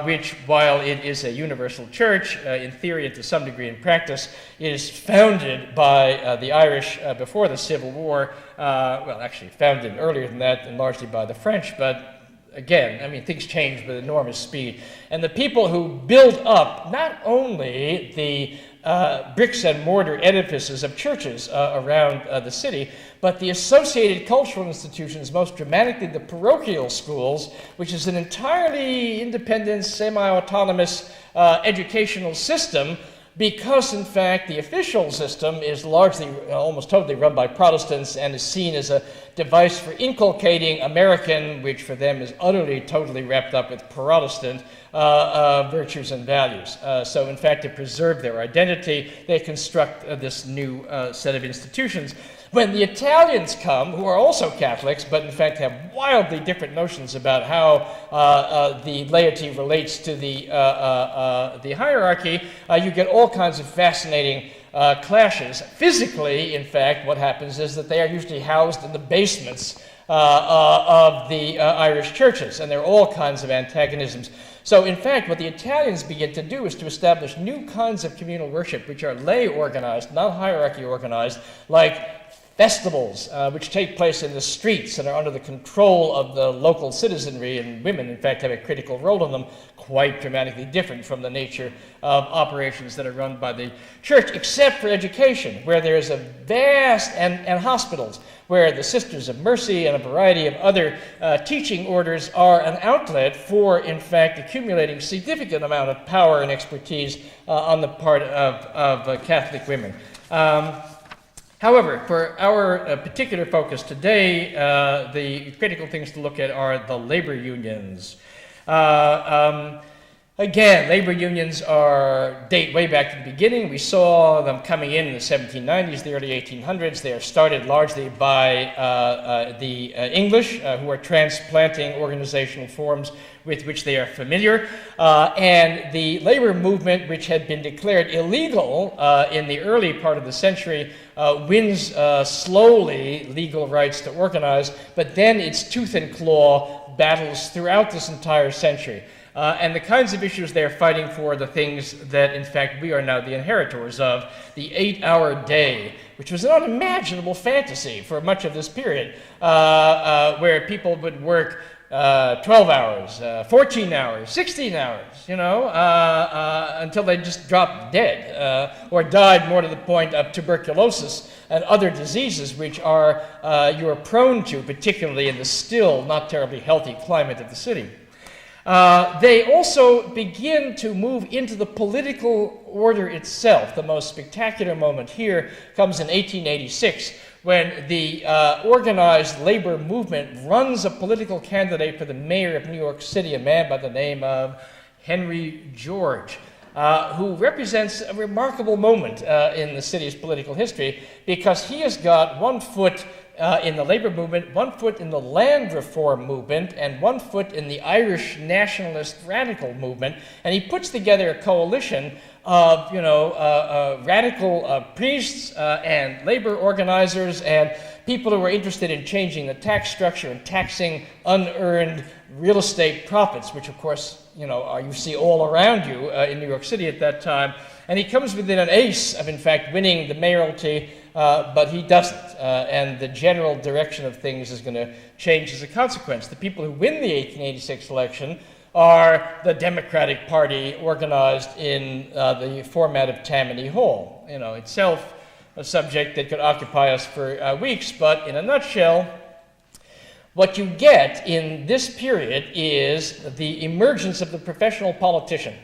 which, while it is a universal church, in theory and to some degree in practice, is founded by the Irish before the Civil War, well, actually founded earlier than that and largely by the French, but again, I mean, things change with enormous speed. And the people who build up not only the bricks and mortar edifices of churches around the city, but the associated cultural institutions, most dramatically the parochial schools, which is an entirely independent, semi-autonomous educational system, because in fact the official system is largely, almost totally run by Protestants and is seen as a device for inculcating American, which for them is utterly, totally wrapped up with Protestant virtues and values. So in fact, to preserve their identity, they construct this new set of institutions. When the Italians come, who are also Catholics, but in fact have wildly different notions about how the laity relates to the hierarchy, you get all kinds of fascinating clashes. Physically, in fact, what happens is that they are usually housed in the basements of the Irish churches, and there are all kinds of antagonisms. So, in fact, what the Italians begin to do is to establish new kinds of communal worship, which are lay organized, not hierarchy organized, like festivals, which take place in the streets and are under the control of the local citizenry, and women, in fact, have a critical role in them, quite dramatically different from the nature of operations that are run by the church, except for education, where there is a vast, and hospitals, where the Sisters of Mercy and a variety of other teaching orders are an outlet for, in fact, accumulating significant amount of power and expertise on the part of Catholic women. However, for our particular focus today, the critical things to look at are the labor unions. Again, labor unions date way back to the beginning. We saw them coming in the 1790s, the early 1800s. They are started largely by the English, who are transplanting organizational forms with which they are familiar. And the labor movement, which had been declared illegal in the early part of the century, wins slowly legal rights to organize, but then its tooth and claw battles throughout this entire century. and the kinds of issues they're fighting for, the things that, in fact, we are now the inheritors of. The 8-hour day, which was an unimaginable fantasy for much of this period, where people would work 12 hours, 14 hours, 16 hours, until they just dropped dead or died, more to the point of tuberculosis and other diseases which you are prone to, particularly in the still not terribly healthy climate of the city. They also begin to move into the political order itself. The most spectacular moment here comes in 1886, when the organized labor movement runs a political candidate for the mayor of New York City, a man by the name of Henry George, who represents a remarkable moment in the city's political history, because he has got 1 foot in the labor movement, 1 foot in the land reform movement, and 1 foot in the Irish nationalist radical movement, and he puts together a coalition of radical priests and labor organizers and people who were interested in changing the tax structure and taxing unearned real estate profits, which of course you see all around you in New York City at that time. And he comes within an ace of, in fact, winning the mayoralty, but he doesn't. And the general direction of things is going to change as a consequence. The people who win the 1886 election are the Democratic Party, organized in the format of Tammany Hall. Itself a subject that could occupy us for weeks, but in a nutshell, what you get in this period is the emergence of the professional politician.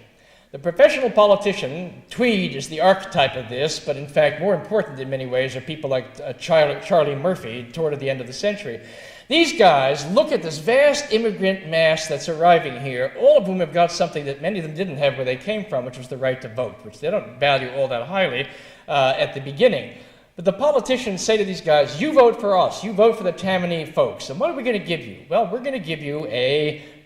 The professional politician, Tweed is the archetype of this, but in fact more important in many ways are people like Charlie Murphy toward the end of the century. These guys look at this vast immigrant mass that's arriving here, all of whom have got something that many of them didn't have where they came from, which was the right to vote, which they don't value all that highly at the beginning. But the politicians say to these guys, you vote for us, you vote for the Tammany folks, and what are we going to give you? Well, we're going to give you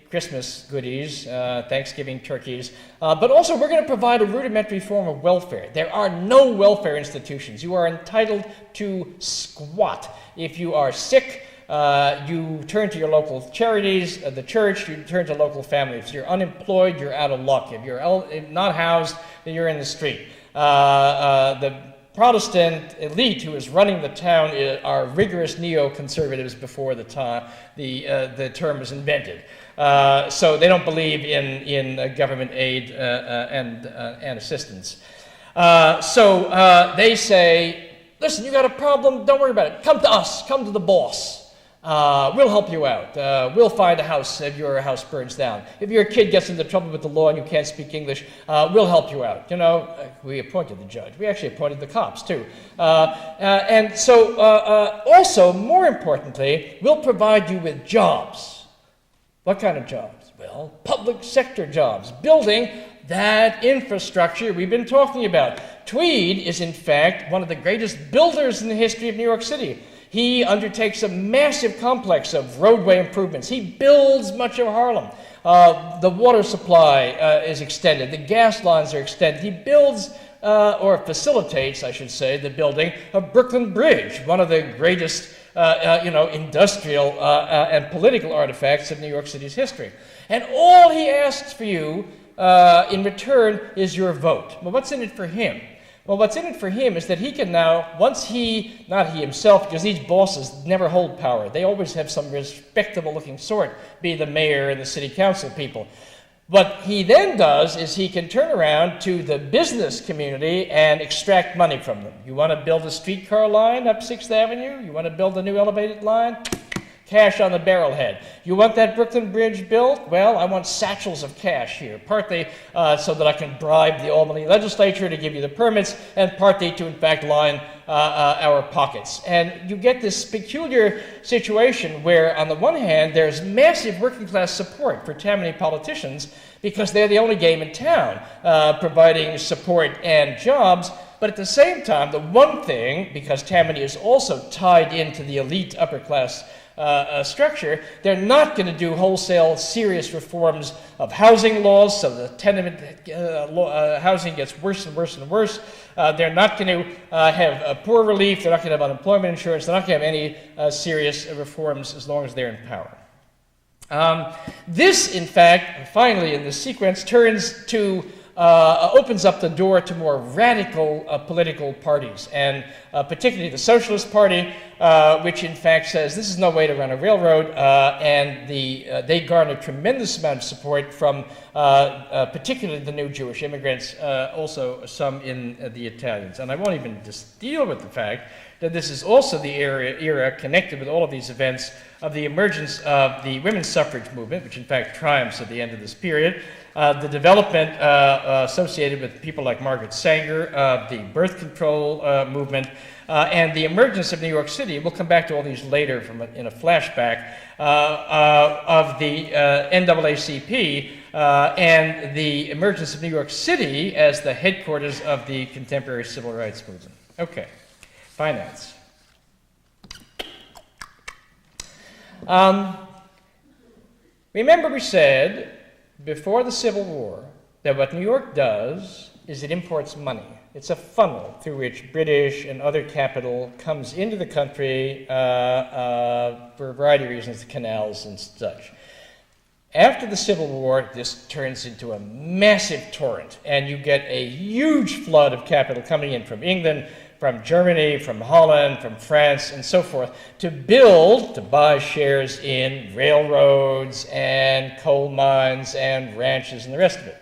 Christmas goodies, Thanksgiving turkeys, but also we're going to provide a rudimentary form of welfare. There are no welfare institutions. You are entitled to squat. If you are sick, you turn to your local charities, the church, you turn to local families. If you're unemployed, you're out of luck. If you're not housed, then you're in the street. The Protestant elite who is running the town are rigorous neoconservatives before the term was invented. So they don't believe in government aid and assistance. So they say, listen, you got a problem, don't worry about it. Come to us, come to the boss. We'll help you out. We'll find a house if your house burns down. If your kid gets into trouble with the law and you can't speak English, we'll help you out. We appointed the judge. We actually appointed the cops, too. And so, also, more importantly, we'll provide you with jobs. What kind of jobs? Well, public sector jobs. Building that infrastructure we've been talking about. Tweed is, in fact, one of the greatest builders in the history of New York City. He undertakes a massive complex of roadway improvements. He builds much of Harlem. The water supply is extended. The gas lines are extended. He builds, or facilitates, I should say, the building of Brooklyn Bridge, one of the greatest industrial and political artifacts of New York City's history. And all he asks for you in return is your vote. Well, what's in it for him? Well, what's in it for him is that he can now, not he himself, because these bosses never hold power. They always have some respectable-looking sort, be the mayor and the city council people. What he then does is he can turn around to the business community and extract money from them. You want to build a streetcar line up 6th Avenue? You want to build a new elevated line? Cash on the barrelhead. You want that Brooklyn Bridge built? Well, I want satchels of cash here, partly so that I can bribe the Albany legislature to give you the permits, and partly to, in fact, line our pockets. And you get this peculiar situation where, on the one hand, there's massive working-class support for Tammany politicians because they're the only game in town providing support and jobs. But at the same time, the one thing, because Tammany is also tied into the elite upper-class structure, they're not going to do wholesale serious reforms of housing laws, so the tenement housing gets worse and worse and worse. They're not going to have poor relief, they're not going to have unemployment insurance, they're not going to have any serious reforms as long as they're in power. This, in fact, finally in the sequence, opens up the door to more radical political parties, and particularly the Socialist Party, which in fact says this is no way to run a railroad, and they garner tremendous amount of support from particularly the new Jewish immigrants, also some in the Italians. And I won't even just deal with the fact that this is also the era connected with all of these events of the emergence of the women's suffrage movement, which in fact triumphs at the end of this period, the development associated with people like Margaret Sanger, the birth control movement, and the emergence of New York City. We'll come back to all these later in a flashback of the NAACP and the emergence of New York City as the headquarters of the contemporary civil rights movement. Okay, finance. Remember we said before the Civil War that what New York does is it imports money. It's a funnel through which British and other capital comes into the country for a variety of reasons, the canals and such. After the Civil War, this turns into a massive torrent, and you get a huge flood of capital coming in from England, from Germany, from Holland, from France, and so forth, to buy shares in railroads and coal mines and ranches and the rest of it.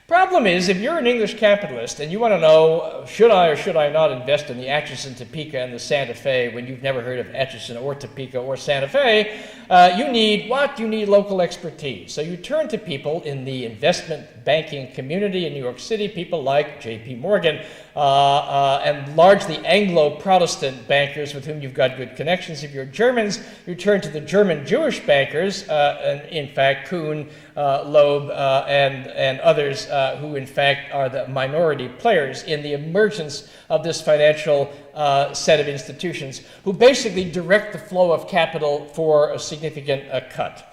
Problem is, if you're an English capitalist and you want to know, should I or should I not invest in the Atchison, Topeka, and the Santa Fe when you've never heard of Atchison or Topeka or Santa Fe, you need what? You need local expertise. So you turn to people in the investment banking community in New York City, people like J.P. Morgan, and largely Anglo-Protestant bankers with whom you've got good connections. If you're Germans, you turn to the German Jewish bankers, and in fact, Kuhn, Loeb, and others who in fact are the minority players in the emergence of this financial set of institutions, who basically direct the flow of capital for a significant cut.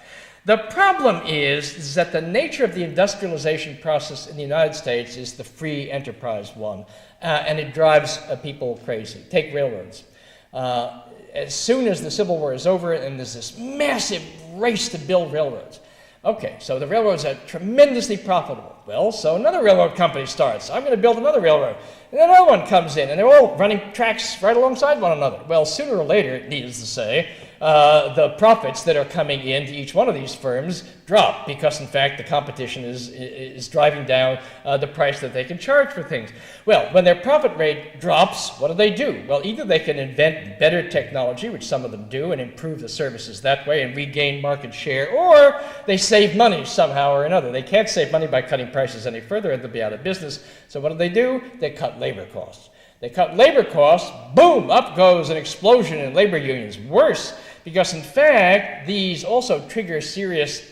The problem is that the nature of the industrialization process in the United States is the free enterprise one, and it drives people crazy. Take railroads. As soon as the Civil War is over, and there's this massive race to build railroads. Okay, so the railroads are tremendously profitable. Well, so another railroad company starts. I'm going to build another railroad. And another one comes in, and they're all running tracks right alongside one another. Well, sooner or later, needless to say, the profits that are coming into each one of these firms drop because, in fact, the competition is driving down the price that they can charge for things. Well, when their profit rate drops, what do? Well, either they can invent better technology, which some of them do, and improve the services that way and regain market share, or they save money somehow or another. They can't save money by cutting prices any further, and they'll be out of business. So what do? They cut labor costs. They cut labor costs, boom, up goes an explosion in labor unions. Worse, because in fact, these also trigger serious,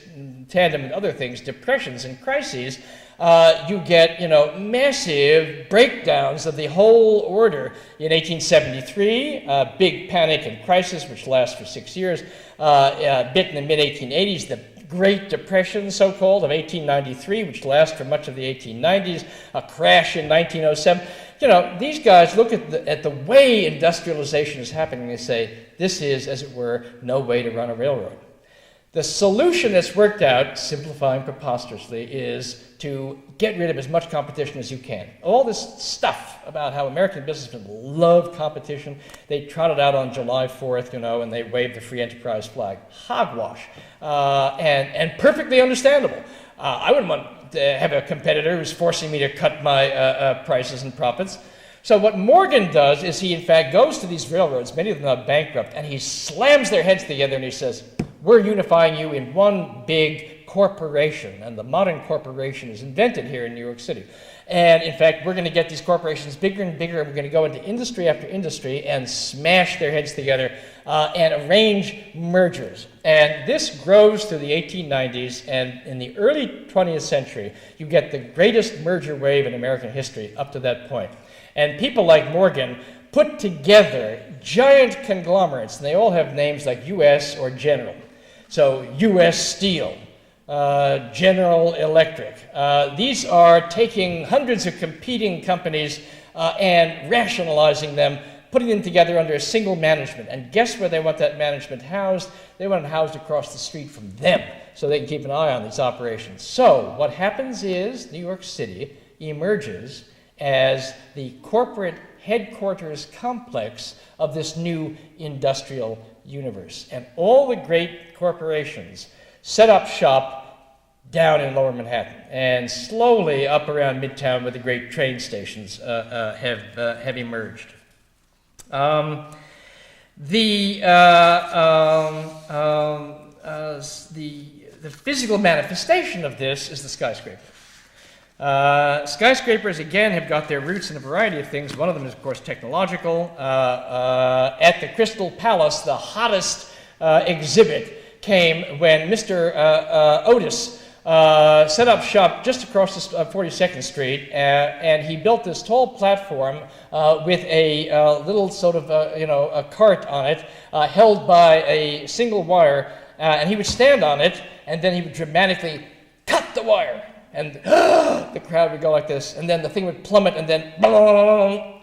tandem and other things, depressions and crises. You get, massive breakdowns of the whole order. In 1873, big panic and crisis, which lasts for 6 years. Bit in the mid-1880s, the Great Depression, so-called, of 1893, which lasts for much of the 1890s, a crash in 1907. These guys look at the way industrialization is happening and they say, this is, as it were, no way to run a railroad. The solution that's worked out, simplifying preposterously, is to get rid of as much competition as you can. All this stuff about how American businessmen love competition, they trotted out on July 4th, and they waved the free enterprise flag. Hogwash. And perfectly understandable. I wouldn't want to have a competitor who's forcing me to cut my prices and profits. So what Morgan does is he, in fact, goes to these railroads, many of them are bankrupt, and he slams their heads together and he says, we're unifying you in one big corporation, and the modern corporation is invented here in New York City. And in fact, we're going to get these corporations bigger and bigger, and we're going to go into industry after industry and smash their heads together and arrange mergers. And this grows through the 1890s, and in the early 20th century, you get the greatest merger wave in American history up to that point. And people like Morgan put together giant conglomerates, and they all have names like US or General. So US Steel, General Electric. These are taking hundreds of competing companies and rationalizing them, putting them together under a single management. And guess where they want that management housed? they want it housed across the street from them so they can keep an eye on these operations. So what happens is New York City emerges as the corporate headquarters complex of this new industrial universe. And all the great corporations set up shop down in Lower Manhattan, and slowly up around Midtown where the great train stations have emerged. The physical manifestation of this is the skyscraper. Skyscrapers, again, have got their roots in a variety of things. One of them is, of course, technological. At the Crystal Palace, the hottest exhibit came when Mr. Otis set up shop just across 42nd Street, and he built this tall platform with a little sort of, a cart on it, held by a single wire, and he would stand on it, and then he would dramatically cut the wire, and the crowd would go like this, and then the thing would plummet, and then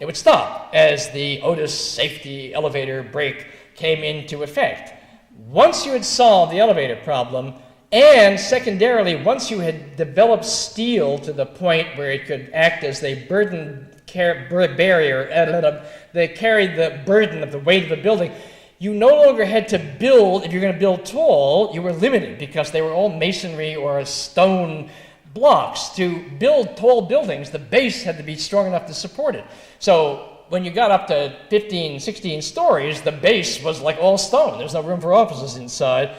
it would stop as the Otis safety elevator brake came into effect. Once you had solved the elevator problem, and secondarily, once you had developed steel to the point where it could act as a barrier, they carried the burden of the weight of the building, you no longer had to build, if you're going to build tall, you were limited because they were all masonry or stone blocks. To build tall buildings, the base had to be strong enough to support it. So when you got up to 15, 16 stories, the base was like all stone. There's no room for offices inside.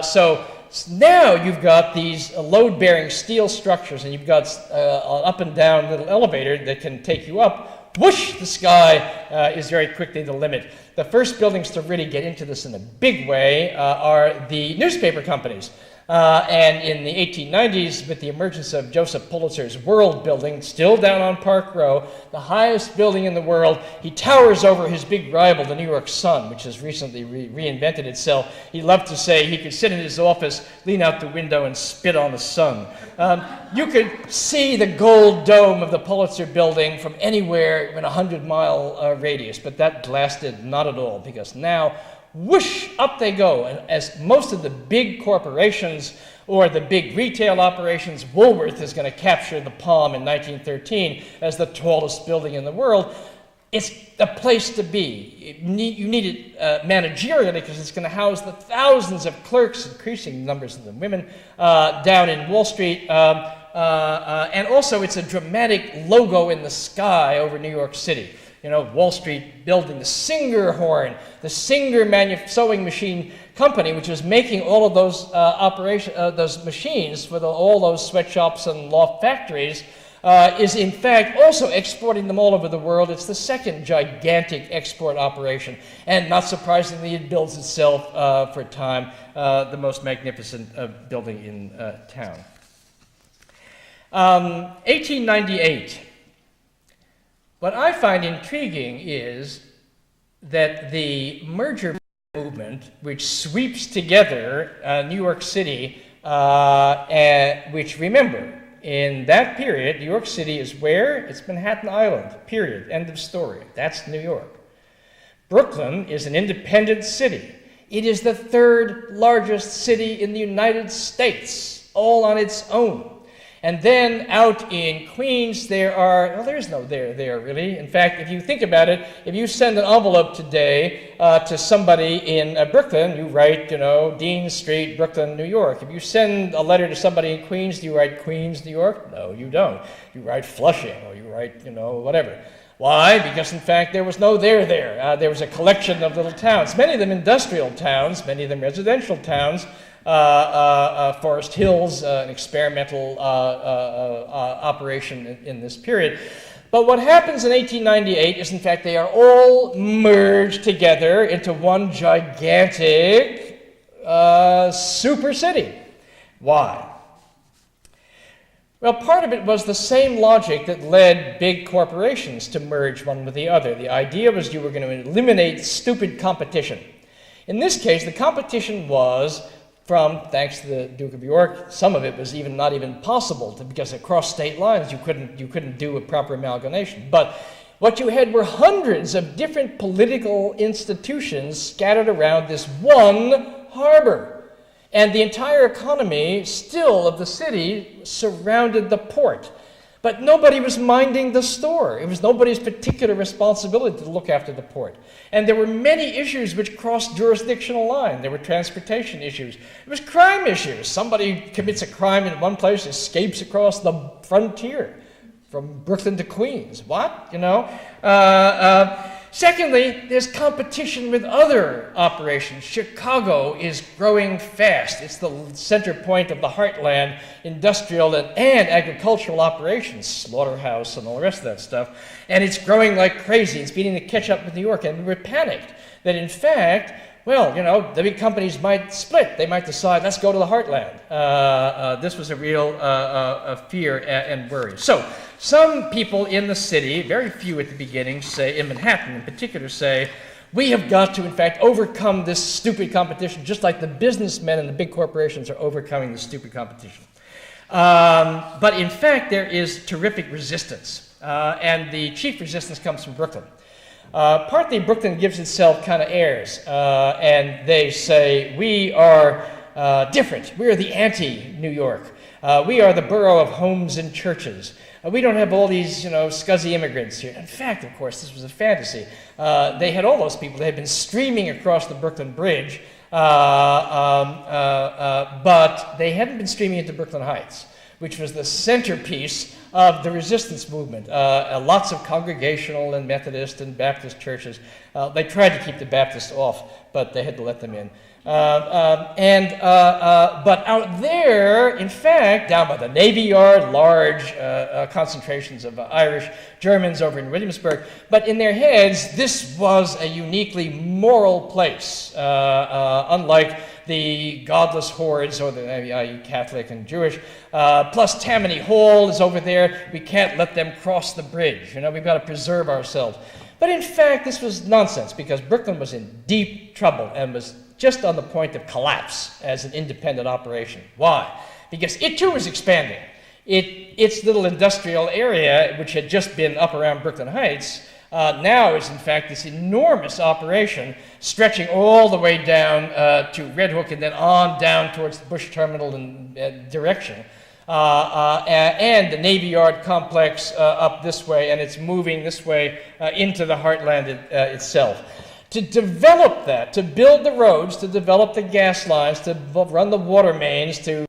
So now you've got these load-bearing steel structures, and you've got an up and down little elevator that can take you up. Whoosh, the sky is very quickly the limit. The first buildings to really get into this in a big way are the newspaper companies. And in the 1890s, with the emergence of Joseph Pulitzer's World Building, still down on Park Row, the highest building in the world, he towers over his big rival, the New York Sun, which has recently reinvented itself. He loved to say he could sit in his office, lean out the window, and spit on the sun. You could see the gold dome of the Pulitzer Building from anywhere in a 100-mile radius, but that lasted not at all, because now whoosh, up they go. And as most of the big corporations or the big retail operations, Woolworth is going to capture the palm in 1913 as the tallest building in the world. It's a place to be. You need it managerially because it's going to house the thousands of clerks, increasing numbers of them women, down in Wall Street. And also it's a dramatic logo in the sky over New York City. You know, Wall Street building, the Singer horn, the Singer sewing machine company, which was making all of those those machines for all those sweatshops and loft factories, is in fact also exporting them all over the world. It's the second gigantic export operation, and not surprisingly, it builds itself for a time the most magnificent building in town. 1898. What I find intriguing is that the merger movement, which sweeps together New York City, which, remember, in that period, New York City is where? It's Manhattan Island, period, end of story. That's New York. Brooklyn is an independent city. It is the third largest city in the United States, all on its own. And then out in Queens, there's no there really. In fact, if you think about it, if you send an envelope today to somebody in Brooklyn, you write, Dean Street, Brooklyn, New York. If you send a letter to somebody in Queens, do you write Queens, New York? No, you don't. You write Flushing, or you write, whatever. Why? Because, in fact, there was no there. There was a collection of little towns, many of them industrial towns, many of them residential towns. Forest Hills, an experimental operation in this period. But what happens in 1898 is, in fact, they are all merged together into one gigantic super city. Why? Well, part of it was the same logic that led big corporations to merge one with the other. The idea was you were going to eliminate stupid competition. In this case, the competition was thanks to the Duke of York, some of it was not even possible because across state lines you couldn't do a proper amalgamation. But what you had were hundreds of different political institutions scattered around this one harbor. And the entire economy still of the city surrounded the port. But nobody was minding the store. It was nobody's particular responsibility to look after the port. And there were many issues which crossed jurisdictional line. There were transportation issues. There was crime issues. Somebody commits a crime in one place, escapes across the frontier from Brooklyn to Queens. What? You know? Secondly, there's competition with other operations. Chicago is growing fast. It's the center point of the heartland, industrial and agricultural operations, slaughterhouse and all the rest of that stuff. And it's growing like crazy. It's beginning to catch up with New York. And we were panicked that, in fact, well, you know, the big companies might split. They might decide, let's go to the heartland. This was a real fear and worry. So some people in the city, very few at the beginning, say, in Manhattan in particular, say, we have got to, in fact, overcome this stupid competition, just like the businessmen and the big corporations are overcoming the stupid competition. But in fact, there is terrific resistance. And the chief resistance comes from Brooklyn. Partly Brooklyn gives itself kind of airs, and they say, we are different. We are the anti-New York. We are the borough of homes and churches. We don't have all these, you know, scuzzy immigrants here. In fact, of course, this was a fantasy. They had all those people. They had been streaming across the Brooklyn Bridge, but they hadn't been streaming into Brooklyn Heights, which was the centerpiece of the resistance movement. Lots of Congregational and Methodist and Baptist churches. They tried to keep the Baptists off, but they had to let them in. But out there, in fact, down by the Navy Yard, large concentrations of Irish, Germans over in Williamsburg, but in their heads, this was a uniquely moral place, unlike the godless hordes, or the i.e. Catholic and Jewish, plus Tammany Hall is over there. We can't let them cross the bridge. You know, we've got to preserve ourselves. But in fact, this was nonsense, because Brooklyn was in deep trouble and was just on the point of collapse as an independent operation. Why? Because it too was expanding. Its little industrial area, which had just been up around Brooklyn Heights, now is in fact this enormous operation stretching all the way down to Red Hook and then on down towards the Bush Terminal and direction. And the Navy Yard complex up this way, and it's moving this way into the heartland itself. To develop that, to build the roads, to develop the gas lines, to run the water mains, to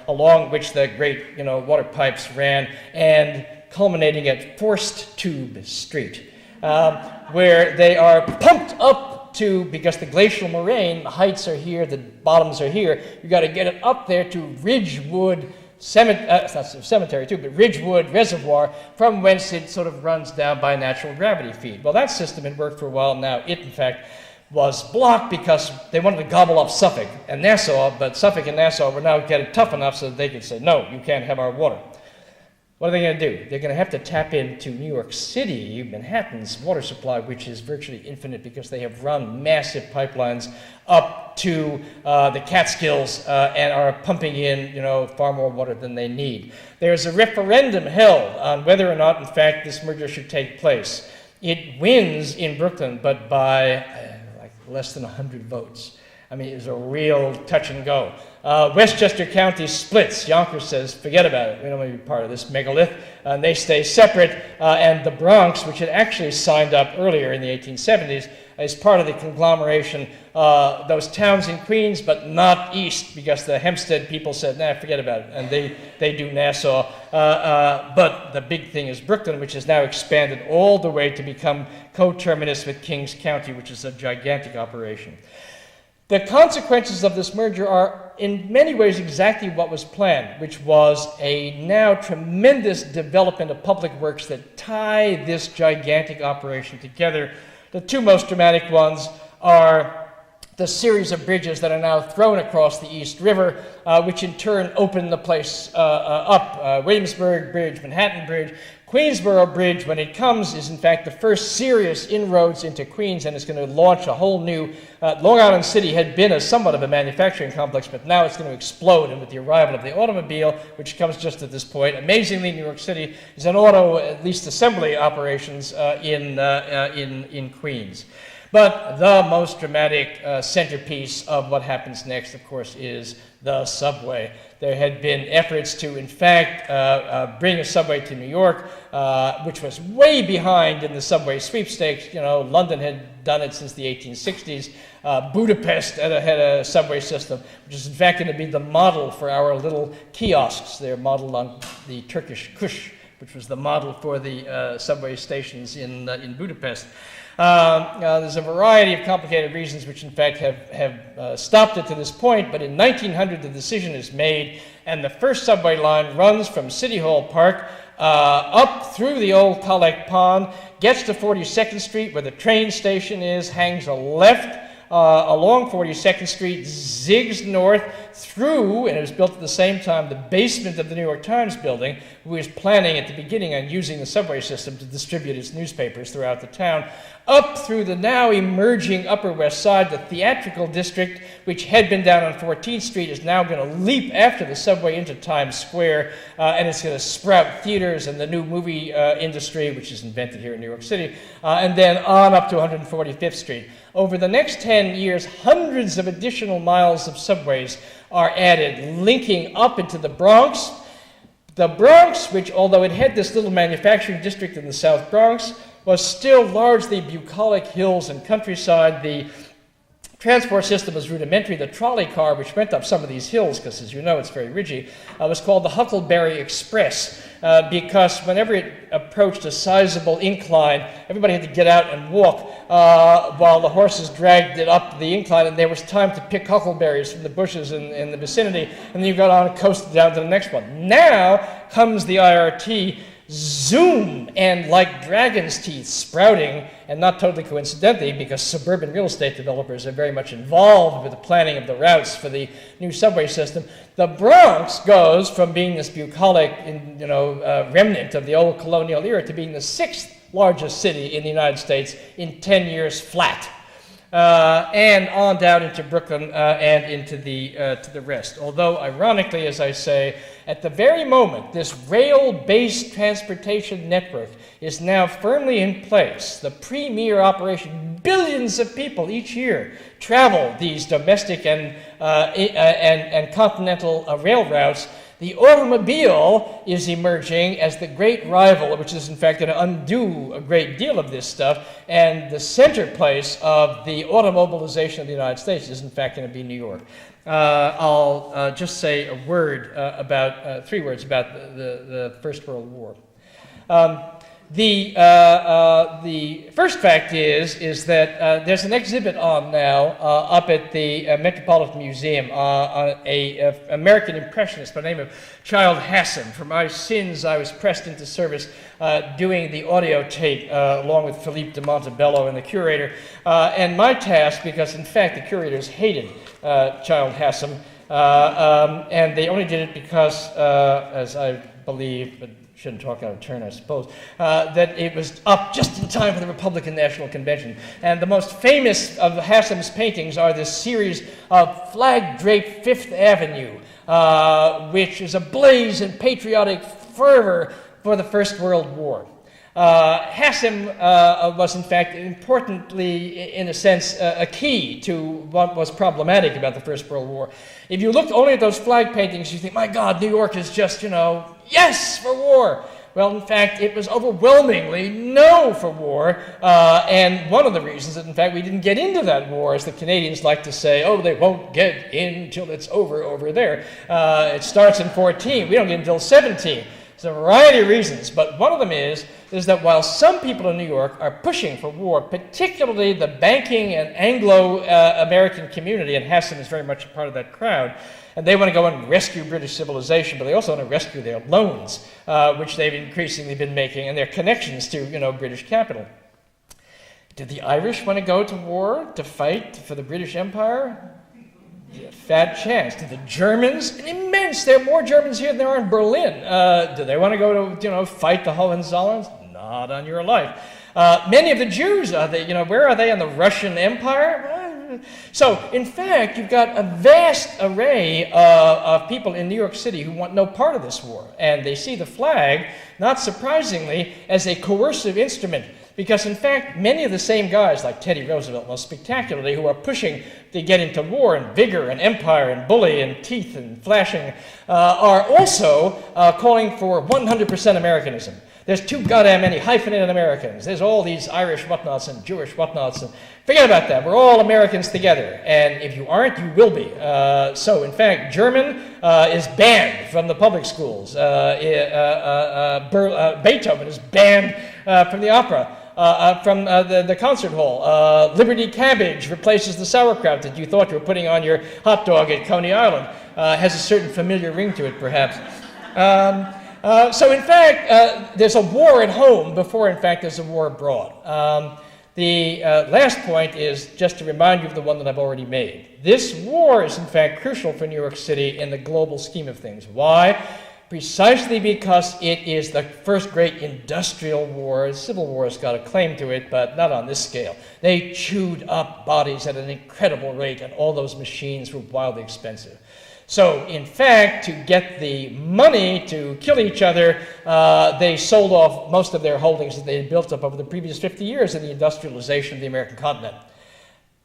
along which the great, you know, water pipes ran, and culminating at Forced Tube Street, where they are pumped up to, because the glacial moraine, the heights are here, the bottoms are here, you got to get it up there to Ridgewood Cemetery too, but Ridgewood Reservoir, from whence it sort of runs down by natural gravity feed. Well, that system had worked for a while. Now it, in fact, was blocked because they wanted to gobble up Suffolk and Nassau, but Suffolk and Nassau were now getting tough enough so that they could say, no, you can't have our water. What are they going to do? They're going to have to tap into New York City, Manhattan's water supply, which is virtually infinite because they have run massive pipelines up to the Catskills and are pumping in, you know, far more water than they need. There's a referendum held on whether or not, in fact, this merger should take place. It wins in Brooklyn, but by like less than 100 votes. I mean, it was a real touch and go. Westchester County splits. Yonkers says, forget about it. We don't want to be part of this megalith. And they stay separate. And the Bronx, which had actually signed up earlier in the 1870s, is part of the conglomeration. Those towns in Queens, but not east, because the Hempstead people said, nah, forget about it. And they do Nassau. But the big thing is Brooklyn, which has now expanded all the way to become coterminous with Kings County, which is a gigantic operation. The consequences of this merger are in many ways exactly what was planned, which was a now tremendous development of public works that tie this gigantic operation together. The two most dramatic ones are the series of bridges that are now thrown across the East River, which in turn opened the place up. Williamsburg Bridge, Manhattan Bridge, Queensboro Bridge, when it comes, is in fact the first serious inroads into Queens, and it's going to launch a whole new... Long Island City had been somewhat of a manufacturing complex, but now it's going to explode, and with the arrival of the automobile, which comes just at this point, amazingly, New York City is an auto, at least assembly operations in Queens. But the most dramatic centerpiece of what happens next, of course, is the subway. There had been efforts to, in fact, bring a subway to New York, which was way behind in the subway sweepstakes. You know, London had done it since the 1860s. Budapest had a subway system, which is in fact going to be the model for our little kiosks. They're modeled on the Turkish kush, which was the model for the subway stations in Budapest. There's a variety of complicated reasons which in fact have stopped it to this point, but in 1900 the decision is made, and the first subway line runs from City Hall Park up through the old Collect Pond, gets to 42nd Street where the train station is, hangs a left along 42nd Street, zigs north through, and it was built at the same time, the basement of the New York Times building, who was planning at the beginning on using the subway system to distribute its newspapers throughout the town, up through the now emerging Upper West Side, the theatrical district, which had been down on 14th Street, is now going to leap after the subway into Times Square, and it's going to sprout theaters and the new movie industry, which is invented here in New York City, and then on up to 145th Street. Over the next 10 years, hundreds of additional miles of subways are added, linking up into the Bronx. The Bronx, which although it had this little manufacturing district in the South Bronx, was still largely bucolic hills and countryside. The transport system was rudimentary. The trolley car, which went up some of these hills, because as you know it's very ridgy, was called the Huckleberry Express, because whenever it approached a sizable incline, everybody had to get out and walk while the horses dragged it up the incline, and there was time to pick huckleberries from the bushes in the vicinity, and then you got on and coasted down to the next one. Now comes the IRT, zoom, and like dragon's teeth sprouting, and not totally coincidentally, because suburban real estate developers are very much involved with the planning of the routes for the new subway system. The Bronx goes from being this bucolic, remnant of the old colonial era to being the 6th largest city in the United States in 10 years flat. And on down into Brooklyn and into the rest. Although, ironically, as I say, at the very moment this rail-based transportation network is now firmly in place, the premier operation, billions of people each year travel these domestic and continental rail routes. The automobile is emerging as the great rival, which is in fact going to undo a great deal of this stuff, and the center place of the automobilization of the United States is in fact going to be New York. I'll just say a word about, 3 words about the First World War. The first fact is that there's an exhibit on now up at the Metropolitan Museum on an American impressionist by the name of Childe Hassam. For my sins, I was pressed into service doing the audio tape along with Philippe de Montebello and the curator. And my task, because in fact the curators hated Childe Hassam, and they only did it because, as I believe, but shouldn't talk out of turn, I suppose, that it was up just in time for the Republican National Convention. And the most famous of Hassam's paintings are this series of flag-draped Fifth Avenue, which is ablaze in patriotic fervor for the First World War. Hassam was, in fact, importantly, in a sense, a key to what was problematic about the First World War. If you looked only at those flag paintings, you think, my God, New York is just, yes for war. Well, in fact, it was overwhelmingly no for war, and one of the reasons that, in fact, we didn't get into that war, as the Canadians like to say, oh, they won't get in till it's over there. It starts in 14. We don't get until 17. There's a variety of reasons, but one of them is that while some people in New York are pushing for war, particularly the banking and Anglo-American community, and Hassam is very much a part of that crowd, and they want to go and rescue British civilization, but they also want to rescue their loans, which they've increasingly been making, and their connections to, British capital. Did the Irish want to go to war to fight for the British Empire? Fat chance. Did the Germans? Immense. There are more Germans here than there are in Berlin. Do they want to go to, fight the Hohenzollerns? Not on your life. Many of the Jews, where are they in the Russian Empire? So, in fact, you've got a vast array of people in New York City who want no part of this war. And they see the flag, not surprisingly, as a coercive instrument. Because, in fact, many of the same guys, like Teddy Roosevelt, most spectacularly, who are pushing to get into war and vigor and empire and bully and teeth and flashing, are also calling for 100% Americanism. There's too goddamn many hyphenated Americans. There's all these Irish whatnots and Jewish whatnots. And forget about that. We're all Americans together. And if you aren't, you will be. So, in fact, German is banned from the public schools. Beethoven is banned from the opera. From the concert hall. Liberty cabbage replaces the sauerkraut that you thought you were putting on your hot dog at Coney Island. Has a certain familiar ring to it, perhaps. So, in fact, there's a war at home before, in fact, there's a war abroad. The last point is just to remind you of the one that I've already made. This war is, in fact, crucial for New York City in the global scheme of things. Why? Precisely because it is the first great industrial war. Civil War has got a claim to it, but not on this scale. They chewed up bodies at an incredible rate, and all those machines were wildly expensive. So, in fact, to get the money to kill each other, they sold off most of their holdings that they had built up over the previous 50 years in the industrialization of the American continent.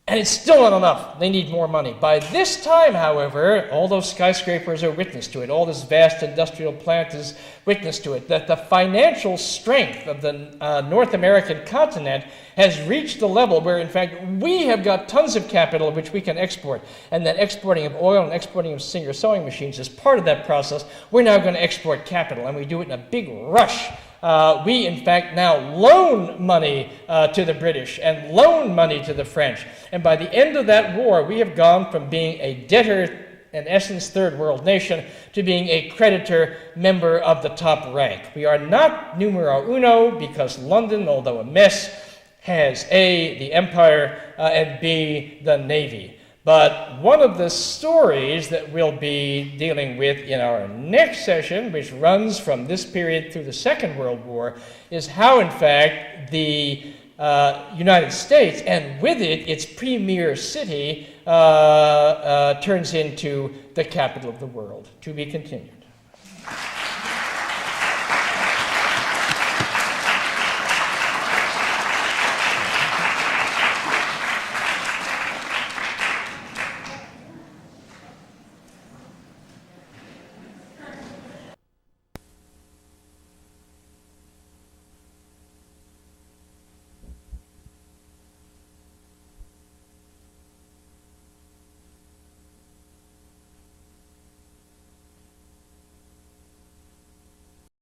And it's still not enough. They need more money. By this time, however, all those skyscrapers are witness to it. All this vast industrial plant is witness to it. That the financial strength of the North American continent has reached the level where, in fact, we have got tons of capital which we can export. And that exporting of oil and exporting of Singer sewing machines is part of that process. We're now going to export capital, and we do it in a big rush. We, in fact, now loan money to the British and loan money to the French. And by the end of that war, we have gone from being a debtor, in essence, third world nation, to being a creditor member of the top rank. We are not numero uno because London, although a mess, has A, the empire, and B, the navy. But one of the stories that we'll be dealing with in our next session, which runs from this period through the Second World War, is how, in fact, the United States, and with it, its premier city, turns into the capital of the world. To be continued.